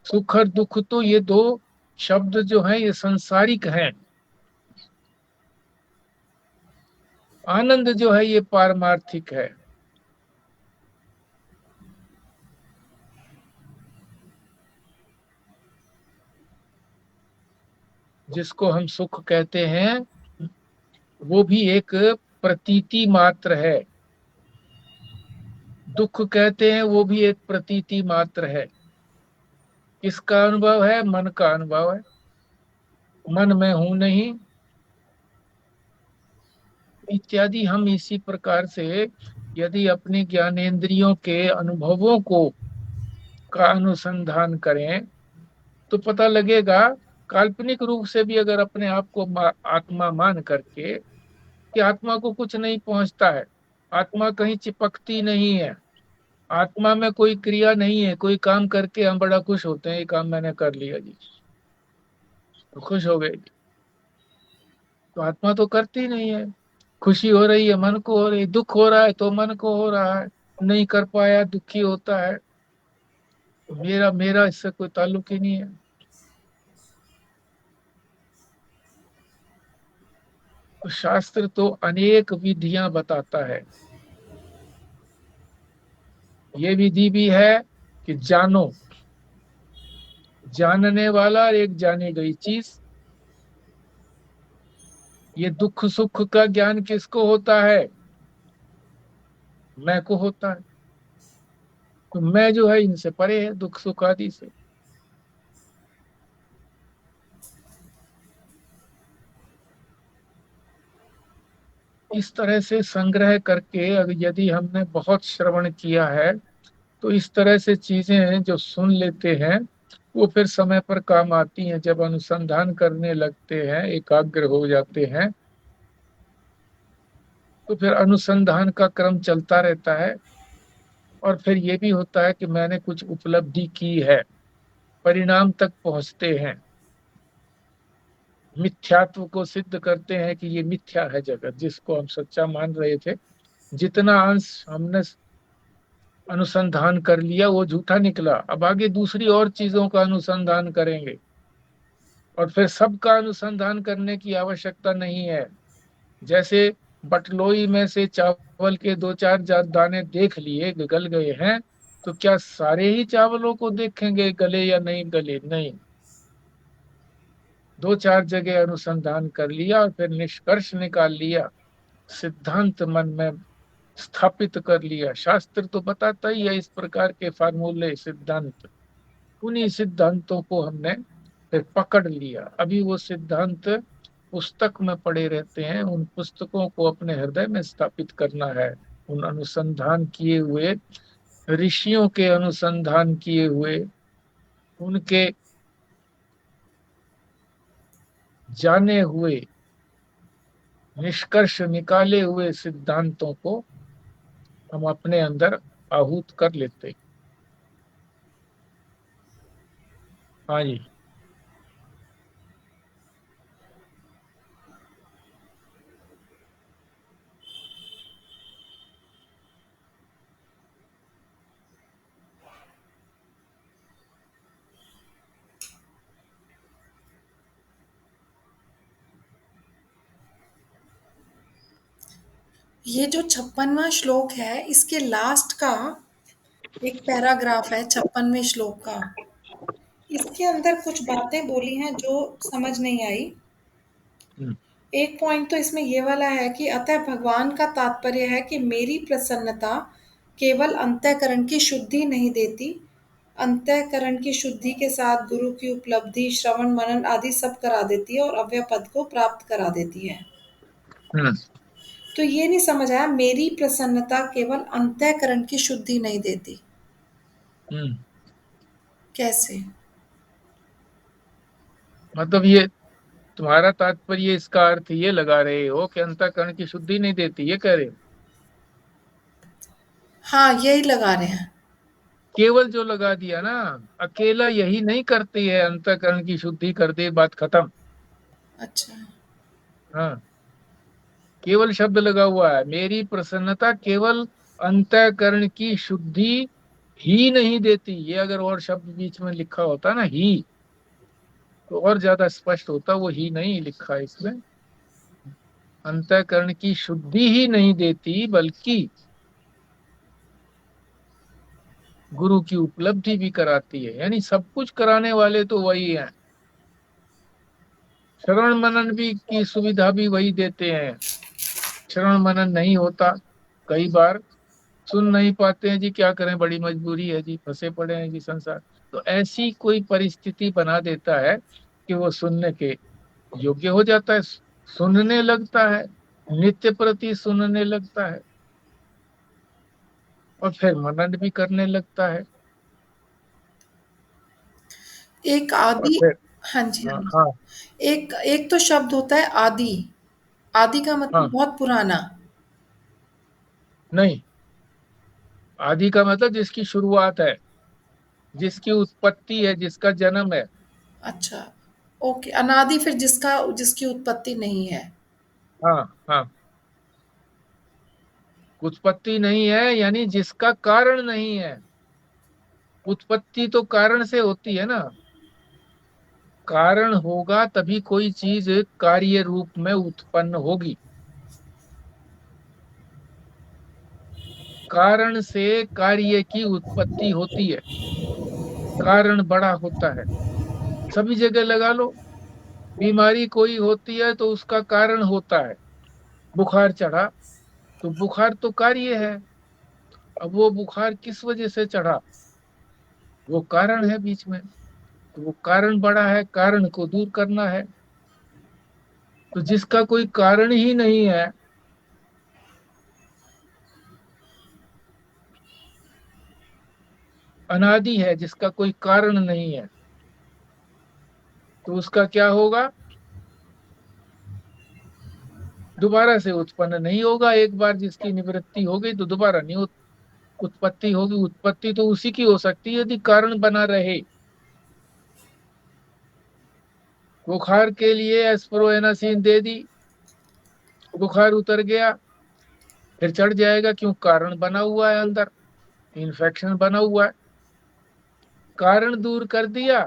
सुख और दुख तो ये दो शब्द जो हैं, ये संसारिक हैं। आनंद जो है ये पारमार्थिक है। जिसको हम सुख कहते हैं, वो भी एक प्रतीति मात्र है। दुख कहते हैं, वो भी एक प्रतीति मात्र है। किसका अनुभव है? मन का अनुभव है। मन में हूं नहीं इत्यादि। हम इसी प्रकार से यदि अपने ज्ञानेंद्रियों के अनुभवों को का अनुसंधान करें, तो पता लगेगा, काल्पनिक रूप से भी अगर अपने आप को आत्मा मान करके, कि आत्मा को कुछ नहीं पहुंचता है, आत्मा कहीं चिपकती नहीं है, आत्मा में कोई क्रिया नहीं है। कोई काम करके हम बड़ा खुश होते हैं, ये काम मैंने कर लिया जी, तो खुश हो गए। तो आत्मा तो करती नहीं है। खुशी हो रही है, मन को हो रही, दुख हो रहा है तो मन को हो रहा है, नहीं कर पाया दुखी होता है। तो मेरा मेरा इससे कोई ताल्लुक ही नहीं है। तो शास्त्र तो अनेक विधियां बताता है। ये विधि भी है कि जानो, जानने वाला और एक जानी गई चीज। ये दुख सुख का ज्ञान किसको होता है? मैं को होता है। तो मैं जो है इनसे परे है, दुख सुख आदि से। इस तरह से संग्रह करके, अगर यदि हमने बहुत श्रवण किया है, तो इस तरह से चीजें जो सुन लेते हैं, वो फिर समय पर काम आती हैं। जब अनुसंधान करने लगते हैं, एकाग्र हो जाते हैं, तो फिर अनुसंधान का क्रम चलता रहता है। और फिर ये भी होता है कि मैंने कुछ उपलब्धि की है, परिणाम तक पहुंचते हैं, मिथ्यात्व को सिद्ध करते हैं कि ये मिथ्या है जगत, जिसको हम सच्चा मान रहे थे। जितना अंश हमने अनुसंधान कर लिया वो झूठा निकला। अब आगे दूसरी और चीजों का अनुसंधान करेंगे, और फिर सबका अनुसंधान करने की आवश्यकता नहीं है। जैसे बटलोई में से चावल के दो चार दाने देख लिए, गल गए हैं, तो क्या सारे ही चावलों को देखेंगे गले या नहीं गले? नहीं, दो चार जगह अनुसंधान कर लिया और फिर निष्कर्ष निकाल लिया, सिद्धांत मन में स्थापित कर लिया। शास्त्र तो बताता ही है इस प्रकार के फार्मूले, सिद्धांत। उन्हीं सिद्धांतों को हमने फिर पकड़ लिया। अभी वो सिद्धांत पुस्तक में पड़े रहते हैं, उन पुस्तकों को अपने हृदय में स्थापित करना है। उन अनुसंधान किए हुए ऋषियों के अनुसंधान किए हुए, उनके जाने हुए, निष्कर्ष निकाले हुए सिद्धांतों को हम अपने अंदर आहूत कर लेते। हाँ जी। ये जो 56वां श्लोक है, इसके लास्ट का एक पैराग्राफ है 56वें श्लोक का। इसके अंदर कुछ बातें बोली हैं जो समझ नहीं आई। हम्म, एक पॉइंट तो इसमें ये वाला है कि अतः भगवान का तात्पर्य है कि मेरी प्रसन्नता केवल अंतःकरण की शुद्धि नहीं देती, अंतःकरण की शुद्धि के साथ गुरु की उपलब्धि, श्रवण मनन आदि सब करा देती है और अव्यय पद को प्राप्त करा देती है। हम्म, तो ये नहीं समझ आया, मेरी प्रसन्नता केवल अंतःकरण की शुद्धि नहीं देती, हम्म। कैसे? मतलब ये तुम्हारा तात्पर्य इसका अर्थ ये लगा रहे हो कि अंतःकरण की शुद्धि नहीं देती, ये कह रहे हो? हाँ, यही लगा रहे हैं। केवल जो लगा दिया ना, अकेला यही नहीं करती है, अंतःकरण की शुद्धि कर दे, बात खत्म। अच्छा। हाँ, केवल शब्द लगा हुआ है, मेरी प्रसन्नता केवल अंतःकरण की शुद्धि ही नहीं देती। ये अगर और शब्द बीच में लिखा होता ना, ही, तो और ज्यादा स्पष्ट होता। वो ही नहीं लिखा है इसमें। अंतःकरण की शुद्धि ही नहीं देती, बल्कि गुरु की उपलब्धि भी कराती है। यानी सब कुछ कराने वाले तो वही हैं। श्रवण मनन भी की सुविधा भी वही देते हैं। श्रवण मनन नहीं होता, कई बार सुन नहीं पाते हैं जी, क्या करें, बड़ी मजबूरी है जी, फंसे पड़े हैं जी संसार। तो ऐसी कोई परिस्थिति बना देता है कि वो सुनने के योग्य हो जाता है, सुनने लगता है, नित्य प्रति सुनने लगता है, और फिर मनन भी करने लगता है। एक और आदि। फिर हाँ जी, हाँ हाँ, जी। हाँ, एक एक तो शब्द होता है आदि। आदि का मतलब हाँ, बहुत पुराना। नहीं, आदि का मतलब जिसकी शुरुआत है, जिसकी उत्पत्ति है, जिसका जन्म है। अच्छा, ओके। अनादि फिर जिसका जिसकी उत्पत्ति नहीं है। हाँ, हाँ, उत्पत्ति नहीं है यानी जिसका कारण नहीं है। उत्पत्ति तो कारण से होती है ना, कारण होगा तभी कोई चीज कार्य रूप में उत्पन्न होगी। कारण से कार्य की उत्पत्ति होती है, कारण बड़ा होता है। सभी जगह लगा लो, बीमारी कोई होती है तो उसका कारण होता है। बुखार चढ़ा तो बुखार तो कार्य है। अब वो बुखार किस वजह से चढ़ा, वो कारण है बीच में। तो वो कारण बड़ा है, कारण को दूर करना है। तो जिसका कोई कारण ही नहीं है, अनादि है, जिसका कोई कारण नहीं है, तो उसका क्या होगा, दोबारा से उत्पन्न नहीं होगा। एक बार जिसकी निवृत्ति हो गई तो दोबारा नहीं उत्पत्ति होगी। उत्पत्ति तो उसी की हो सकती है यदि कारण बना रहे। बुखार के लिए एस्प्रोएनासिन दे दी, बुखार उतर गया, फिर चढ़ जाएगा, क्यों, कारण बना हुआ है अंदर, इन्फेक्शन बना हुआ है। कारण दूर कर दिया,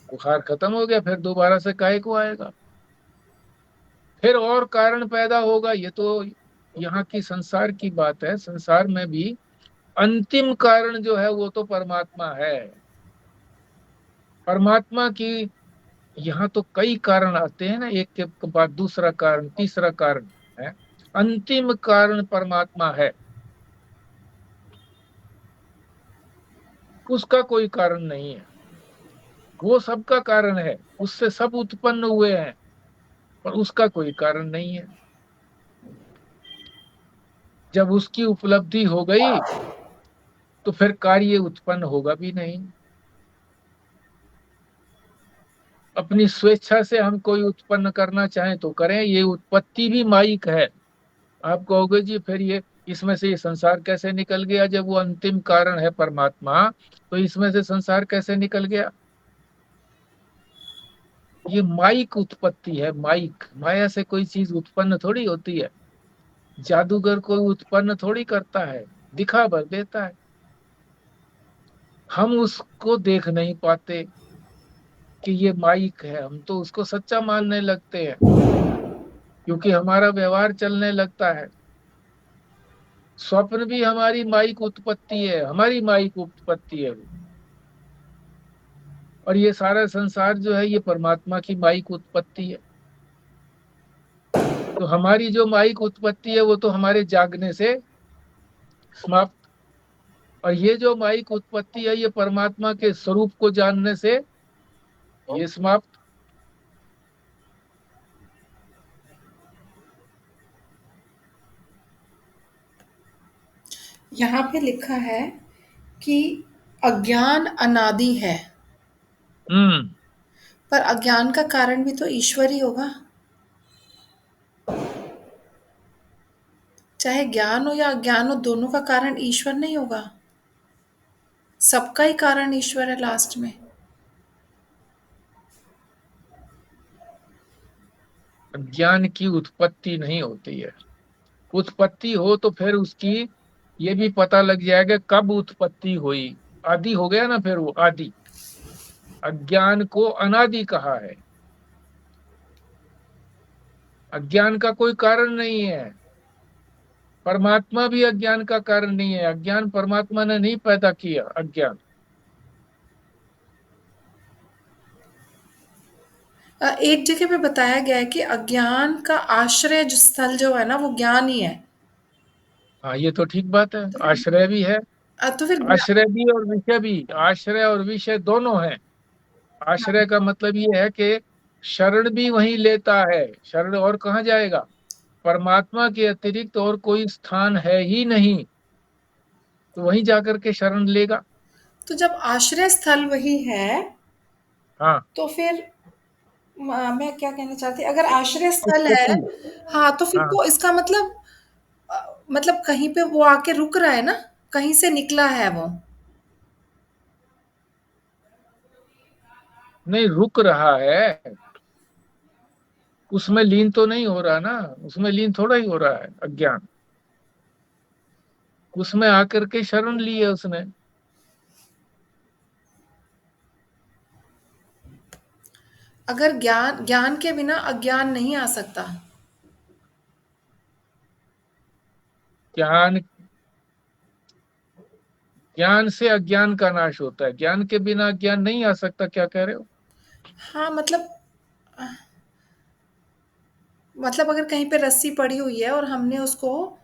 बुखार खत्म हो गया, फिर दोबारा से काहे को आएगा, फिर और कारण पैदा होगा। ये तो यहाँ की संसार की बात है। संसार में भी अंतिम कारण जो है वो तो परमात्मा है। परमात्मा की यहाँ तो कई कारण आते हैं ना, एक के बाद दूसरा कारण, तीसरा कारण है। अंतिम कारण परमात्मा है। उसका कोई कारण नहीं है। वो सबका कारण है, उससे सब उत्पन्न हुए हैं, पर उसका कोई कारण नहीं है। जब उसकी उपलब्धि हो गई तो फिर कार्य उत्पन्न होगा भी नहीं। अपनी स्वेच्छा से हम कोई उत्पन्न करना चाहें तो करें, ये उत्पत्ति भी माइक है। आप कहोगे जी फिर ये इसमें से ये संसार कैसे निकल गया? जब वो अंतिम कारण है परमात्मा, तो इसमें से संसार कैसे निकल गया? ये माइक उत्पत्ति है, माइक। माया से कोई चीज उत्पन्न थोड़ी होती है। जादूगर कोई उत्पन्न थोड़ी करता है, दिखा भर देता है। हम उसको देख नहीं पाते कि ये माइक है, हम तो उसको सच्चा मानने लगते हैं, क्योंकि हमारा व्यवहार चलने लगता है। स्वप्न भी हमारी माइक उत्पत्ति है, हमारी माइक उत्पत्ति है वो। और ये सारा संसार जो है ये परमात्मा की माइक उत्पत्ति है। तो हमारी जो माइक उत्पत्ति है वो तो हमारे जागने से समाप्त, और ये जो माइक उत्पत्ति है ये परमात्मा के स्वरूप को जानने से ये समाप्त। यहाँ पे लिखा है कि अज्ञान अनादि है, हम्म पर अज्ञान का कारण भी तो ईश्वर ही होगा। चाहे ज्ञान हो या अज्ञान हो, दोनों का कारण ईश्वर नहीं होगा? सबका ही कारण ईश्वर है लास्ट में। ज्ञान की उत्पत्ति नहीं होती है। उत्पत्ति हो तो फिर उसकी ये भी पता लग जाएगा कब उत्पत्ति हुई। आदि हो गया ना, फिर वो आदि। अज्ञान को अनादि कहा है। अज्ञान का कोई कारण नहीं है। परमात्मा भी अज्ञान का कारण नहीं है। अज्ञान परमात्मा ने नहीं पैदा किया। अज्ञान एक जगह पे बताया गया है कि अज्ञान का आश्रय जो स्थल जो है ना वो ज्ञान ही है। हाँ, ये तो ठीक बात है। तो फिर आश्रय भी है, तो फिर आश्रय भी और विषय भी। आश्रय और विषय दोनों हैं। आश्रय का मतलब ये है कि शरण भी वहीं लेता है। शरण और कहाँ जाएगा? परमात्मा के अतिरिक्त और कोई स्थान है ही नहीं, तो वहीं जाकर के शरण लेगा। तो जब आश्रय स्थल वही है, हाँ, तो फिर मैं क्या कहना चाहती, अगर आश्रय स्थल है, उत्पत्ति। हाँ, तो फिर हाँ, तो इसका मतलब मतलब कहीं पे वो आके रुक रहा है ना, कहीं से निकला है वो। नहीं रुक रहा है, उसमें लीन तो नहीं हो रहा ना। उसमें लीन थोड़ा ही हो रहा है अज्ञान। उसमें आकर के शरण ली है उसने। अगर ज्ञान ज्ञान के बिना अज्ञान नहीं आ सकता। ज्ञान ज्ञान से अज्ञान का नाश होता है, ज्ञान के बिना अज्ञान नहीं आ सकता। क्या कह रहे हो? हाँ, मतलब अगर कहीं पे रस्सी पड़ी हुई है और हमने उसको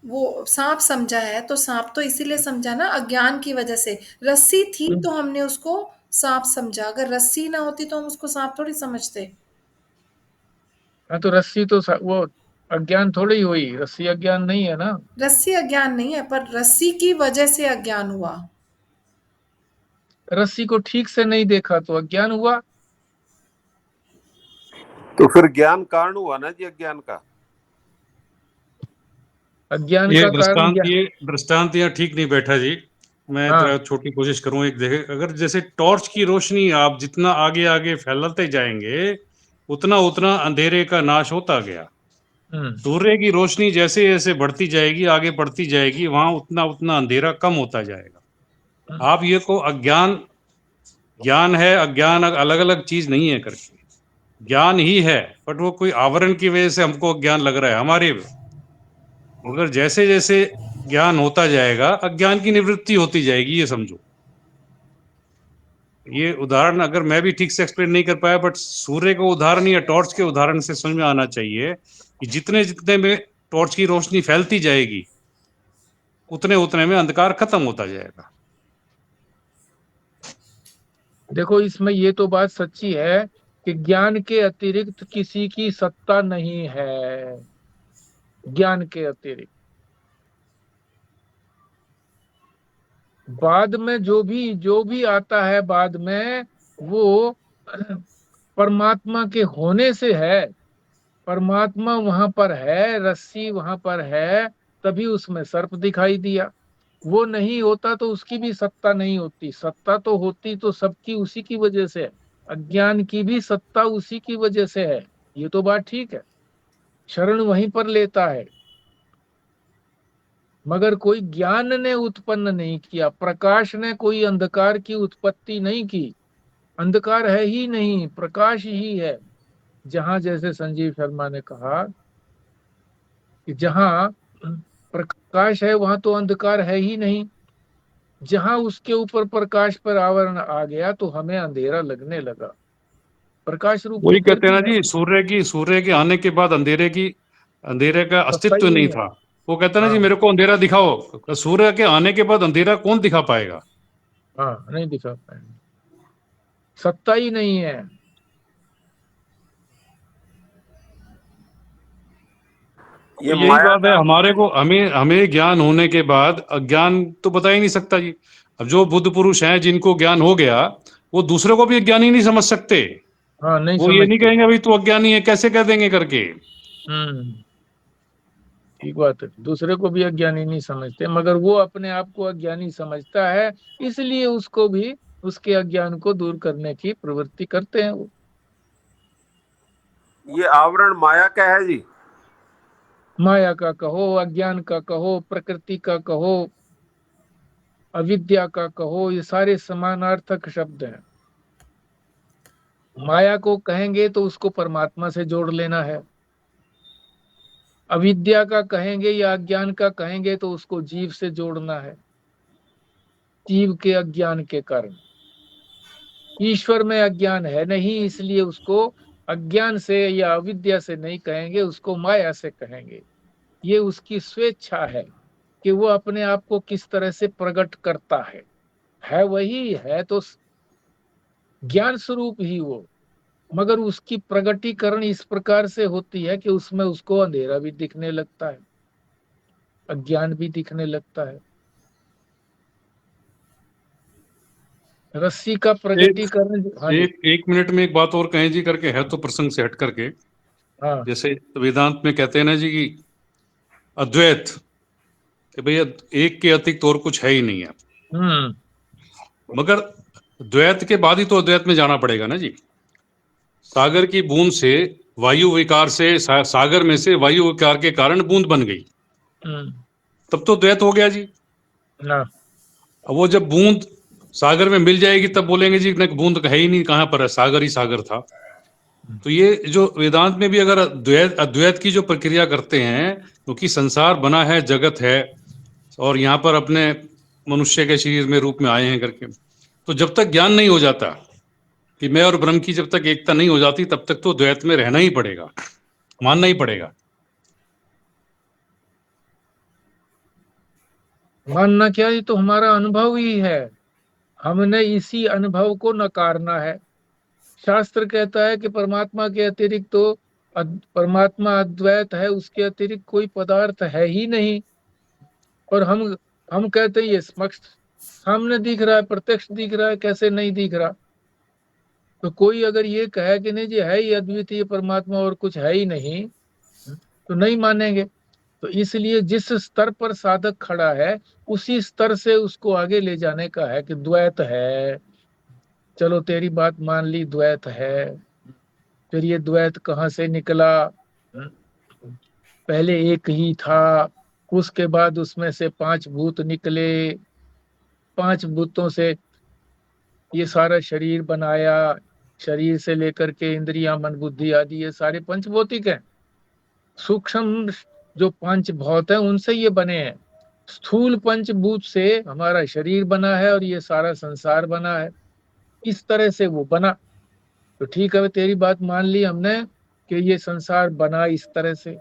वो सांप समझा है, तो सांप तो इसीलिए समझा ना अज्ञान की वजह से। रस्सी थी हम्म। तो हमने उसको सांप समझा, अगर रस्सी ना होती तो हम उसको सांप थोड़ी समझते। हाँ, तो रस्सी तो वो अज्ञान थोड़ी ही हुई। रस्सी अज्ञान नहीं है ना। रस्सी अज्ञान नहीं है, पर रस्सी की वजह से अज्ञान हुआ। रस्सी को ठीक से नहीं देखा तो अज्ञान हुआ। तो फिर ज्ञान कारण हुआ ना जी अज्ञान का। अज्ञान ये का कारण दृष्टांत यहाँ ठीक नहीं बैठा जी। मैं हाँ। जरा छोटी कोशिश करूं। एक देखे, अगर जैसे टॉर्च की रोशनी आप जितना आगे आगे फैलाते जाएंगे उतना उतना अंधेरे का नाश होता गया। हम्म सूर्य की रोशनी जैसे जैसे बढ़ती जाएगी, आगे बढ़ती जाएगी, वहां उतना उतना अंधेरा कम होता जाएगा। आप ये को अज्ञान ज्ञान है, अज्ञान अलग अलग चीज नहीं है करके, ज्ञान ही है, बट वो कोई आवरण की वजह से हमको अज्ञान लग रहा है हमारे। मगर जैसे जैसे ज्ञान होता जाएगा अज्ञान की निवृत्ति होती जाएगी, ये समझो। ये उदाहरण अगर मैं भी ठीक से एक्सप्लेन नहीं कर पाया, बट सूर्य को उदाहरण या टॉर्च के उदाहरण से समझ में आना चाहिए कि जितने जितने में टॉर्च की रोशनी फैलती जाएगी उतने उतने में अंधकार खत्म होता जाएगा। देखो इसमें ये तो बात सच्ची है कि ज्ञान के अतिरिक्त किसी की सत्ता नहीं है। ज्ञान के अतिरिक्त बाद में जो भी आता है बाद में, वो परमात्मा के होने से है। परमात्मा वहां पर है, रस्सी वहां पर है, तभी उसमें सर्प दिखाई दिया। वो नहीं होता तो उसकी भी सत्ता नहीं होती। सत्ता तो होती तो सबकी उसी की वजह से है। अज्ञान की भी सत्ता उसी की वजह से है। ये तो बात ठीक है, शरण वहीं पर लेता है। मगर कोई ज्ञान ने उत्पन्न नहीं किया, प्रकाश ने कोई अंधकार की उत्पत्ति नहीं की। अंधकार है ही नहीं, प्रकाश ही है। जहां जैसे संजीव शर्मा ने कहा कि जहां प्रकाश है वहां तो अंधकार है ही नहीं। जहां उसके ऊपर प्रकाश पर आवरण आ गया तो हमें अंधेरा लगने लगा। प्रकाश रूप तो वही फिर कहते हैं भी ना है, जी, सूर्य के आने के बाद अंधेरे का सत्ता ही अस्तित्व नहीं नहीं है। था। वो कहता है ना जी, हाँ मेरे को अंधेरा दिखाओ। सूर्य के आने के बाद अंधेरा कौन दिखा पाएगा? हाँ, नहीं दिखा पाएंगे, सत्ता ही नहीं है। तो ये यही माया बात है, का। हमारे को हमें हमें ज्ञान होने के बाद अज्ञान तो बता ही नहीं सकता जी। अब जो बुद्ध पुरुष हैं जिनको ज्ञान हो गया, वो दूसरे को भी अज्ञानी नहीं समझ सकते। हाँ, नहीं वो ये नहीं समझते। कहेंगे अभी तू अज्ञानी है, कैसे कह देंगे करके। हम्म, ठीक बात है, दूसरे को भी अज्ञानी नहीं समझते, मगर वो अपने आप को अज्ञानी समझता है। इसलिए उसको भी उसके अज्ञान को दूर करने की प्रवृत्ति करते हैं वो। ये आवरण माया का है जी। माया का कहो, अज्ञान का कहो, प्रकृति का कहो, अविद्या का कहो, ये सारे समानार्थक शब्द हैं। माया को कहेंगे तो उसको परमात्मा से जोड़ लेना है। अविद्या का कहेंगे या अज्ञान का कहेंगे तो उसको जीव से जोड़ना है, जीव के अज्ञान के कारण। ईश्वर में अज्ञान है नहीं, इसलिए उसको अज्ञान से या अविद्या से नहीं कहेंगे, उसको माया से कहेंगे। ये उसकी स्वेच्छा है कि वो अपने आप को किस तरह से प्रकट करता है वही है तो ज्ञान स्वरूप ही वो। मगर उसकी प्रगटीकरण इस प्रकार से होती है कि उसमें उसको अंधेरा भी दिखने लगता है, अज्ञान भी दिखने लगता है। रस्सी का एक प्रगटीकरण, हाँ जी। एक एक मिनट में एक बात और कहें जी करके, है तो प्रसंग से हट करके। हाँ। जैसे वेदांत में कहते हैं ना जी कि अद्वैत, कि भैया एक के अतिरिक्त और कुछ है ही नहीं है। हम्म। मगर द्वैत के बाद ही तो अद्वैत में जाना पड़ेगा ना जी। सागर की बूंद से वायु विकार से सागर में से वायु विकार के कारण बूंद बन गई, हम्म। तब तो द्वैत हो गया जी। ना। अब वो जब बूंद सागर में मिल जाएगी तब बोलेंगे जी नहीं, बूंद है ही नहीं, कहां पर है, सागर ही सागर था। तो ये जो वेदांत में भी अगर अद्वैत की जो प्रक्रिया करते हैं, क्योंकि संसार बना है, जगत है, और यहाँ पर अपने मनुष्य के शरीर में रूप में आए हैं करके, तो जब तक ज्ञान नहीं हो जाता कि मैं और ब्रह्म की जब तक एकता नहीं हो जाती, तब तक तो द्वैत में रहना ही पड़ेगा, मानना ही पड़ेगा। मानना क्या, ये तो हमारा अनुभव ही है। हमने इसी अनुभव को नकारना है। शास्त्र कहता है कि परमात्मा के अतिरिक्त तो परमात्मा अद्वैत है, उसके अतिरिक्त कोई पदार्थ है ही नहीं। और हम कहते हैं ये समक्ष सामने दिख रहा है, प्रत्यक्ष दिख रहा है, कैसे नहीं दिख रहा। तो कोई अगर ये कहे कि नहीं जी है ही अद्वितीय परमात्मा और कुछ है ही नहीं, तो नहीं मानेंगे। तो इसलिए जिस स्तर पर साधक खड़ा है उसी स्तर से उसको आगे ले जाने का है कि द्वैत है। चलो तेरी बात मान ली, द्वैत है। फिर ये द्वैत कहाँ से निकला? पहले एक ही था, उसके बाद उसमें से 5 भूत निकले, 5 भूतों से ये सारा शरीर बनाया। शरीर से लेकर के इंद्रियां, मन, बुद्धि आदि ये सारे पंचभौतिक हैं। सूक्ष्म जो 5 भौत है उनसे ये बने हैं। स्थूल पंचभूत से हमारा शरीर बना है और ये सारा संसार बना है। इस तरह से वो बना। तो ठीक है, तेरी बात मान ली हमने कि ये संसार बना इस तरह से,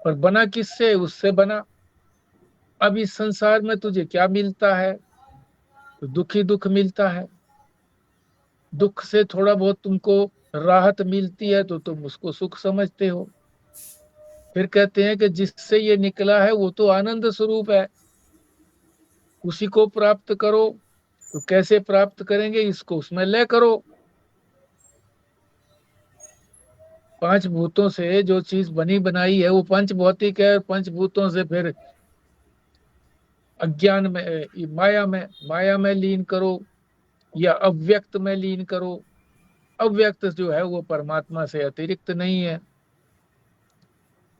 पर बना किससे? उससे बना। अब इस संसार में तुझे क्या मिलता है? तो दुख ही दुख मिलता है। दुख से थोड़ा बहुत तुमको राहत मिलती है तो तुम उसको सुख समझते हो। फिर कहते हैं कि जिससे ये निकला है वो तो आनंद स्वरूप है, उसी को प्राप्त करो। तो कैसे प्राप्त करेंगे, इसको उसमें लय करो। पांच भूतों से जो चीज बनी बनाई है वो पंच भौतिक है, पंचभूतों से फिर अज्ञान में, माया में लीन करो या अव्यक्त में लीन करो। अव्यक्त जो है वो परमात्मा से अतिरिक्त नहीं है,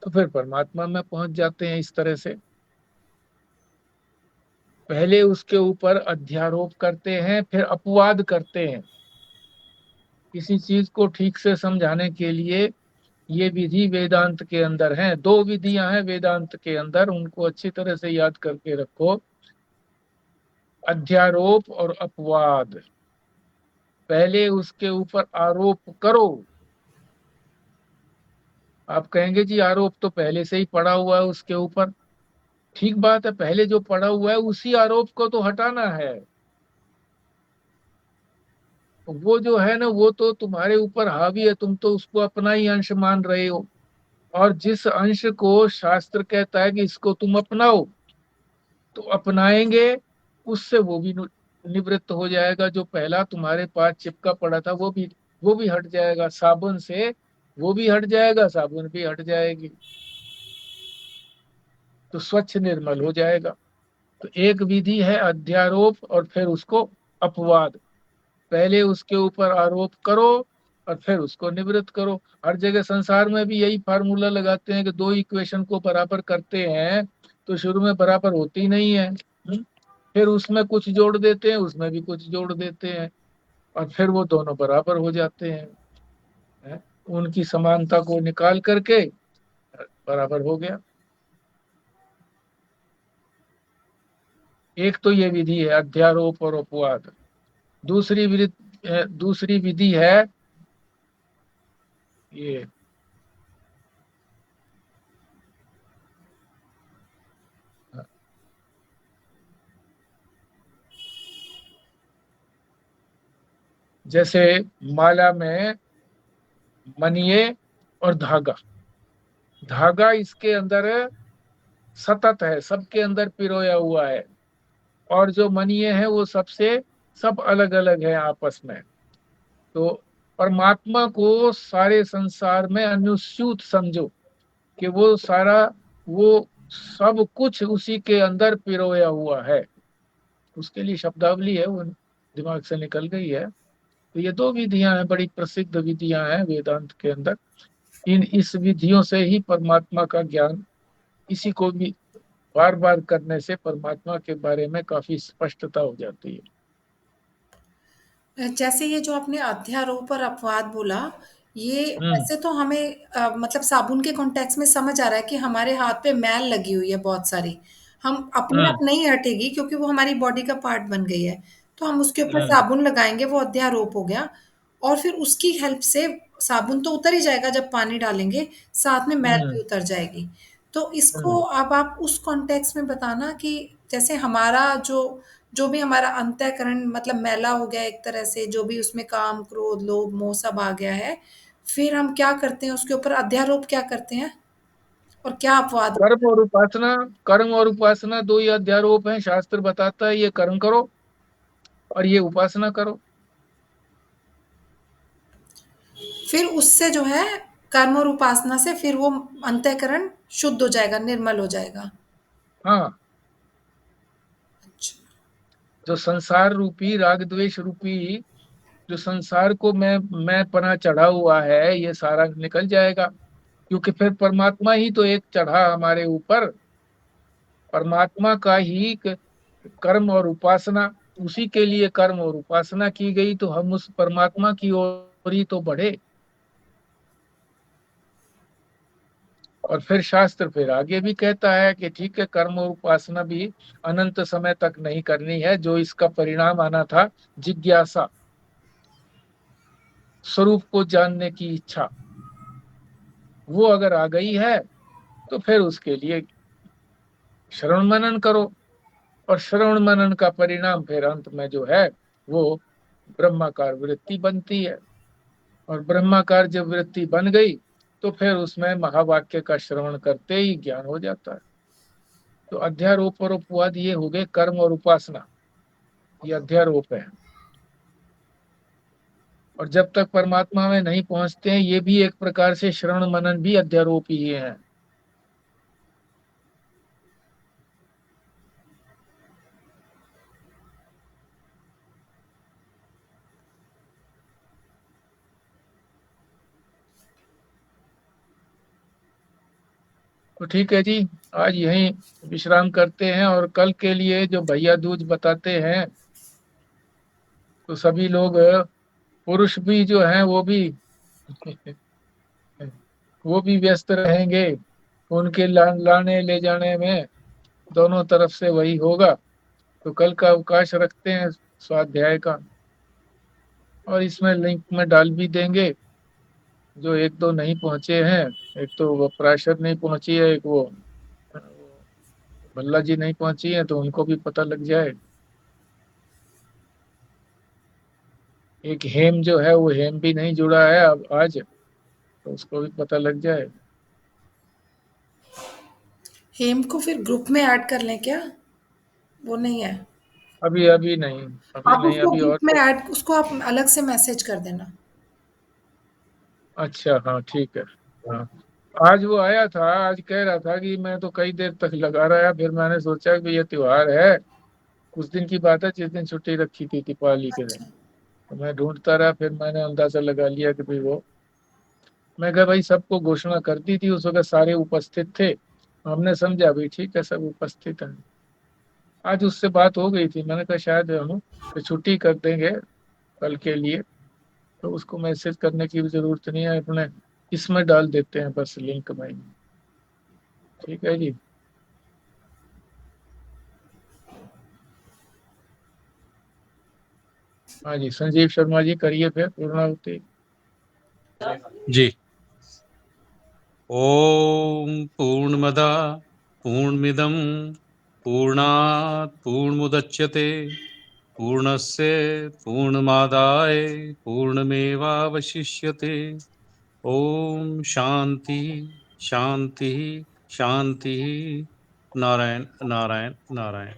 तो फिर परमात्मा में पहुंच जाते हैं इस तरह से। पहले उसके ऊपर अध्यारोप करते हैं, फिर अपवाद करते हैं। किसी चीज को ठीक से समझाने के लिए ये विधि वेदांत के अंदर है। दो विधियां हैं वेदांत के अंदर, उनको अच्छी तरह से याद करके रखो। अध्यारोप और अपवाद। पहले उसके ऊपर आरोप करो। आप कहेंगे जी आरोप तो पहले से ही पड़ा हुआ है उसके ऊपर। ठीक बात है, पहले जो पड़ा हुआ है उसी आरोप को तो हटाना है। वो जो है ना वो तो तुम्हारे ऊपर हावी है, तुम तो उसको अपना ही अंश मान रहे हो। और जिस अंश को शास्त्र कहता है कि इसको तुम अपनाओ, तो अपनाएंगे, उससे वो भी निवृत्त हो जाएगा। जो पहला तुम्हारे पास चिपका पड़ा था वो भी हट जाएगा साबुन से। वो भी हट जाएगा, साबुन भी हट जाएगी, तो स्वच्छ निर्मल हो जाएगा। तो एक विधि है अध्यारोप और फिर उसको अपवाद। पहले उसके ऊपर आरोप करो और फिर उसको निवृत्त करो। हर जगह संसार में भी यही फार्मूला लगाते हैं कि दो इक्वेशन को बराबर करते हैं तो शुरू में बराबर होती नहीं है। फिर उसमें कुछ जोड़ देते हैं, उसमें भी कुछ जोड़ देते हैं, और फिर वो दोनों बराबर हो जाते हैं। हैं? उनकी समानता को निकाल करके बराबर हो गया। एक तो ये विधि है अध्यारोप और अपवाद। दूसरी विधि है ये जैसे माला में मनिये और धागा। धागा इसके अंदर सतत है, सबके अंदर पिरोया हुआ है, और जो मनिये हैं वो सब अलग अलग है आपस में। तो परमात्मा को सारे संसार में अनुस्यूत समझो कि वो सब कुछ उसी के अंदर पिरोया हुआ है। उसके लिए शब्दावली है, वो दिमाग से निकल गई है। तो ये दो विधियां हैं, बड़ी प्रसिद्ध विधियां हैं वेदांत के अंदर। इस विधियों से ही परमात्मा का ज्ञान, इसी को भी बार बार करने से परमात्मा के बारे में काफी स्पष्टता हो जाती है। जैसे ये जो आपने अध्यारोप और अपवाद बोला, ये हम्म। वैसे तो हमें मतलब साबुन के कॉन्टेक्स्ट में समझ आ रहा है कि हमारे हाथ पे मैल लगी हुई है बहुत सारी। हम अपने आप हम्म। नहीं हटेगी क्योंकि वो हमारी बॉडी का पार्ट बन गई है। तो हम उसके ऊपर हम्म। साबुन लगाएँगे, वो अध्यारोप हो गया। और फिर उसकी हेल्प से साबुन तो उतर ही जाएगा जब पानी डालेंगे, साथ में मैल भी हम्म। उतर जाएगी। तो इसको हम्म। अब आप उस कॉन्टेक्स्ट में बताना कि जैसे हमारा जो जो भी हमारा अंतःकरण मतलब मैला हो गया एक तरह से, जो भी उसमें काम, क्रोध, लोभ, मोह सब आ गया है, फिर हम क्या करते हैं उसके ऊपर अध्यारोप क्या करते हैं और क्या अपवाद? कर्म और उपासना दो ही अध्यारोप हैं। शास्त्र बताता है ये कर्म करो और ये उपासना करो। फिर उससे जो है कर्म और उपासना से फिर वो अंतःकरण शुद्ध हो जाएगा, निर्मल हो जाएगा। हाँ, अच्छा। जो संसार रूपी राग द्वेष रूपी जो संसार को मैं पना चढ़ा हुआ है, ये सारा निकल जाएगा। क्योंकि फिर परमात्मा ही तो एक चढ़ा हमारे ऊपर। परमात्मा का ही कर्म और उपासना, उसी के लिए कर्म और उपासना की गई, तो हम उस परमात्मा की ओर ही तो बढ़े। और फिर शास्त्र फिर आगे भी कहता है कि ठीक है, कर्म और उपासना भी अनंत समय तक नहीं करनी है। जो इसका परिणाम आना था, जिज्ञासा, स्वरूप को जानने की इच्छा, वो अगर आ गई है तो फिर उसके लिए श्रवण मनन करो। और श्रवण मनन का परिणाम फिर अंत में जो है वो ब्रह्माकार वृत्ति बनती है। और ब्रह्माकार जब वृत्ति बन गई तो फिर उसमें महावाक्य का श्रवण करते ही ज्ञान हो जाता है। तो अध्यारोप और उपवाद ये हो गए कर्म और उपासना, ये अध्यारोप है। और जब तक परमात्मा में नहीं पहुंचते हैं, ये भी एक प्रकार से श्रवण मनन भी अध्यारोप ही है। तो ठीक है जी, आज यहीं विश्राम करते हैं। और कल के लिए जो भैया दूज बताते हैं, तो सभी लोग, पुरुष भी जो हैं वो भी व्यस्त रहेंगे उनके लाने ले जाने में, दोनों तरफ से वही होगा। तो कल का अवकाश रखते हैं स्वाध्याय का, और इसमें लिंक में डाल भी देंगे। जो एक दो नहीं पहुंचे हैं, एक तो वो पराशर नहीं पहुंची है, एक वो भल्ला जी नहीं पहुंची है, तो उनको भी पता लग जाए। एक हेम जो है, वो हेम भी नहीं जुड़ा है अब आज, तो उसको भी पता लग जाए। हेम को फिर ग्रुप में ऐड कर लें क्या? वो नहीं है। अभी अभी नहीं, अभी आप नहीं, उसको अभी ग्रुप और में तो। ऐड, उसको आप अलग से मैसेज कर देना। अच्छा, हाँ ठीक है। हाँ, आज वो आया था, आज कह रहा था कि मैं तो कई देर तक लगा रहा, फिर मैंने सोचा कि ये त्योहार है, कुछ दिन की बात है, जिस दिन छुट्टी रखी थी दीपावली के दिन। अच्छा। तो मैं ढूंढता रहा, फिर मैंने अंदाजा लगा लिया कि भाई वो, मैं कहा भाई सबको घोषणा कर दी थी उस वक्त, सारे उपस्थित थे, हमने समझा भाई ठीक है सब उपस्थित हैं। आज उससे बात हो गई थी, मैंने कहा शायद हम तो छुट्टी कर देंगे कल के लिए, तो उसको मैसेज करने की भी जरूरत नहीं है, अपने इसमें डाल देते हैं बस लिंक में। ठीक है जी। हाँ जी, संजीव शर्मा जी करिए फिर पूर्णाहुति। जी। ओम पूर्णमदा पूर्णमिदं पूर्णात् पूर्णमुदच्यते पूर्णस्य पूर्णमादाय पूर्णमेवावशिष्यते। ओम शांति शांति शांति। नारायण नारायण नारायण।